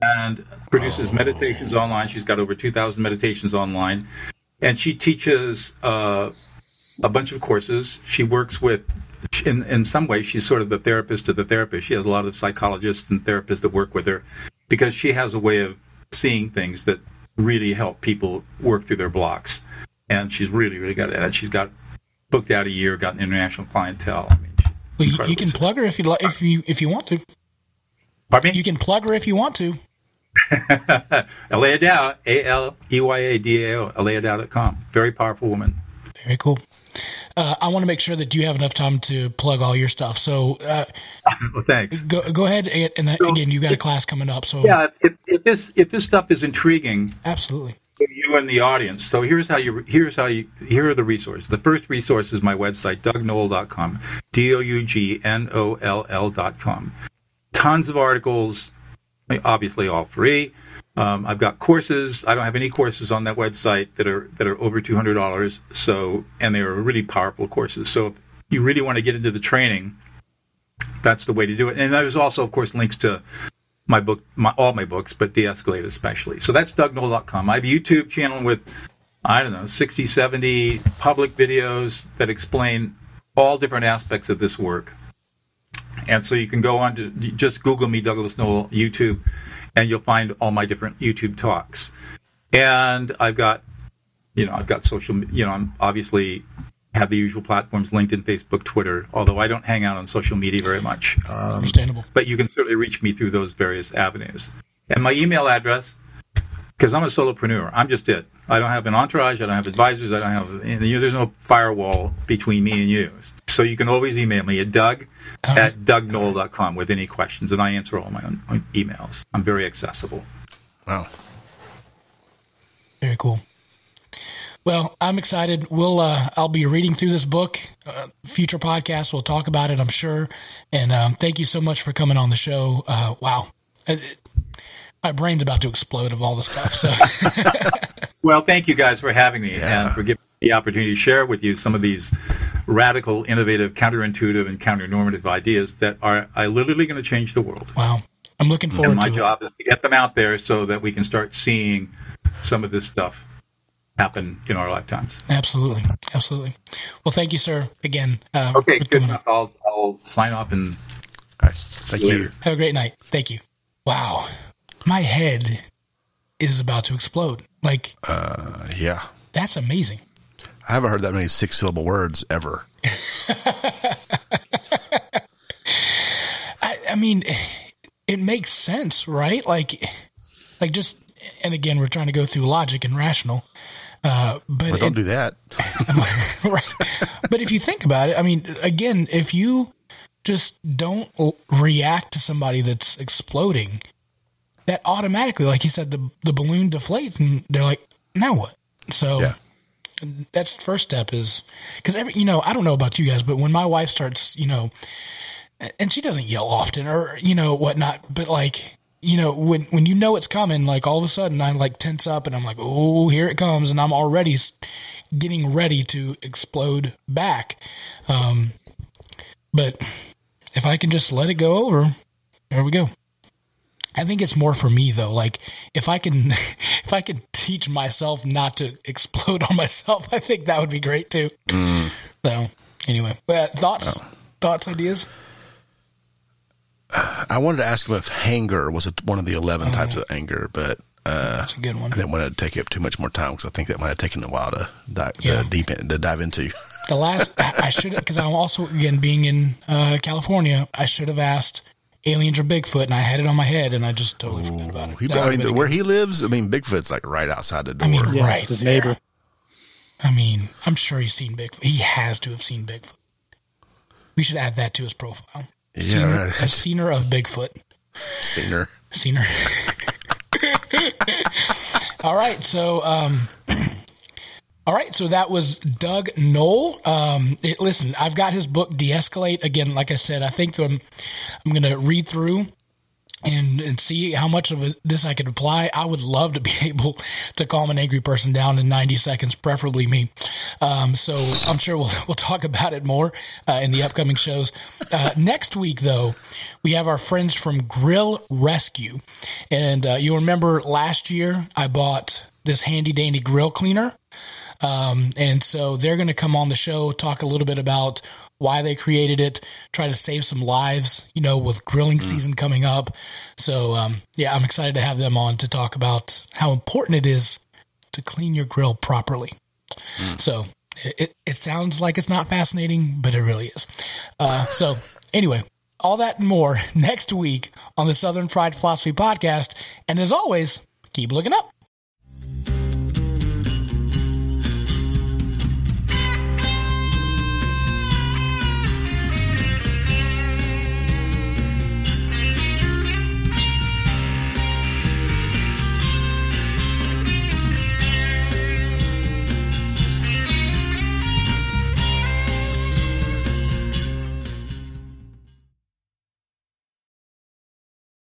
E: And produces meditations online. She's got over 2,000 meditations online. And she teaches a bunch of courses. She works with, in some ways, she's sort of the therapist to the therapist. She has a lot of psychologists and therapists that work with her because she has a way of seeing things that really help people work through their blocks. And she's really, really good at it. She's got booked out a year, got an international clientele. I mean,
A: well, you can plug her if you want to.
E: Pardon me?
A: You can plug her if you want to.
E: Alea Dow, ALEYADAO, aleadow.com. Very powerful woman.
A: Very cool. I want to make sure that you have enough time to plug all your stuff. So,
E: well, thanks.
A: Go ahead, and again, you got a class coming up. So,
E: yeah, if this stuff is intriguing,
A: absolutely,
E: to you and the audience. So here are the resources. The first resource is my website, DougNoll.com, DougNoll.com. Tons of articles, obviously all free. I've got courses. I don't have any courses on that website that are over $200. So, and they are really powerful courses. So if you really want to get into the training, that's the way to do it. And there's also, of course, links to my book, all my books, but De-Escalate especially. So that's DougNoll.com. I have a YouTube channel with, 60, 70 public videos that explain all different aspects of this work. And so you can go on to just Google me, Douglas Noll, YouTube, and you'll find all my different YouTube talks. And I've got social, I'm obviously have the usual platforms, LinkedIn, Facebook, Twitter, although I don't hang out on social media very much.
A: Understandable.
E: But you can certainly reach me through those various avenues. And my email address, because I'm a solopreneur, I'm just it. I don't have an entourage, I don't have advisors, there's no firewall between me and you. So you can always email me at doug@dougnoll.com with any questions, and I answer all my own emails. I'm very accessible.
C: Wow.
A: Very cool. Well, I'm excited. I'll be reading through this book. Future podcasts, we'll talk about it, I'm sure. And thank you so much for coming on the show. Wow. My brain's about to explode of all the stuff. So,
E: well, thank you guys for having me and for giving me the opportunity to share with you some of these radical, innovative, counterintuitive, and counternormative ideas that are literally going to change the world.
A: Wow. I'm looking forward to it.
E: My job is to get them out there so that we can start seeing some of this stuff happen in our lifetimes.
A: Absolutely. Absolutely. Well, thank you, sir, again.
E: Okay, good enough. I'll sign off and
C: all right. Thank you.
A: Have a great night. Thank you. Wow. My head is about to explode.
C: Yeah.
A: That's amazing.
C: I haven't heard that many 6-syllable words ever.
A: I mean, it makes sense, right? Like just, and again, we're trying to go through logic and rational. But
C: don't do that.
A: Right. But if you think about it, I mean, again, if you just don't react to somebody that's exploding, that automatically, like you said, the balloon deflates and they're like, now what? So that's the first step is, because I don't know about you guys, but when my wife starts, and she doesn't yell often or, whatnot, but when it's coming, like all of a sudden I tense up and I'm like, oh, here it comes. And I'm already getting ready to explode back. But if I can just let it go over, there we go. I think it's more for me though. Like if I can teach myself not to explode on myself. I think that would be great too. So anyway, thoughts, ideas?
C: I wanted to ask him if hanger was one of the 11 types of anger, but
A: that's a good one.
C: I didn't want to take up too much more time because I think that might have taken a while to dive into.
A: The last, I should have, because I'm also, again, being in California, I should have asked aliens or Bigfoot, and I had it on my head, and I just totally forgot about it.
C: Where he lives, I mean, Bigfoot's like right outside the door.
A: I mean, right
B: his
A: there.
B: neighbor.
A: I mean, I'm sure he's seen Bigfoot. He has to have seen Bigfoot. We should add that to his profile.
C: Yeah,
A: a seener of Bigfoot.
C: Seener.
A: All right, so that was Doug Noll. Listen, I've got his book De-Escalate. Again, like I said, I think I'm going to read through and see how much of this I could apply. I would love to be able to calm an angry person down in 90 seconds, preferably me. So I'm sure we'll talk about it more in the upcoming shows. Next week, though, we have our friends from Grill Rescue. And you'll remember last year I bought this handy dandy grill cleaner. And so they're going to come on the show, talk a little bit about why they created it, try to save some lives, with grilling season coming up. So, I'm excited to have them on to talk about how important it is to clean your grill properly. So it sounds like it's not fascinating, but it really is. So anyway, all that and more next week on the Southern Fried Philosophy Podcast. And as always, keep looking up.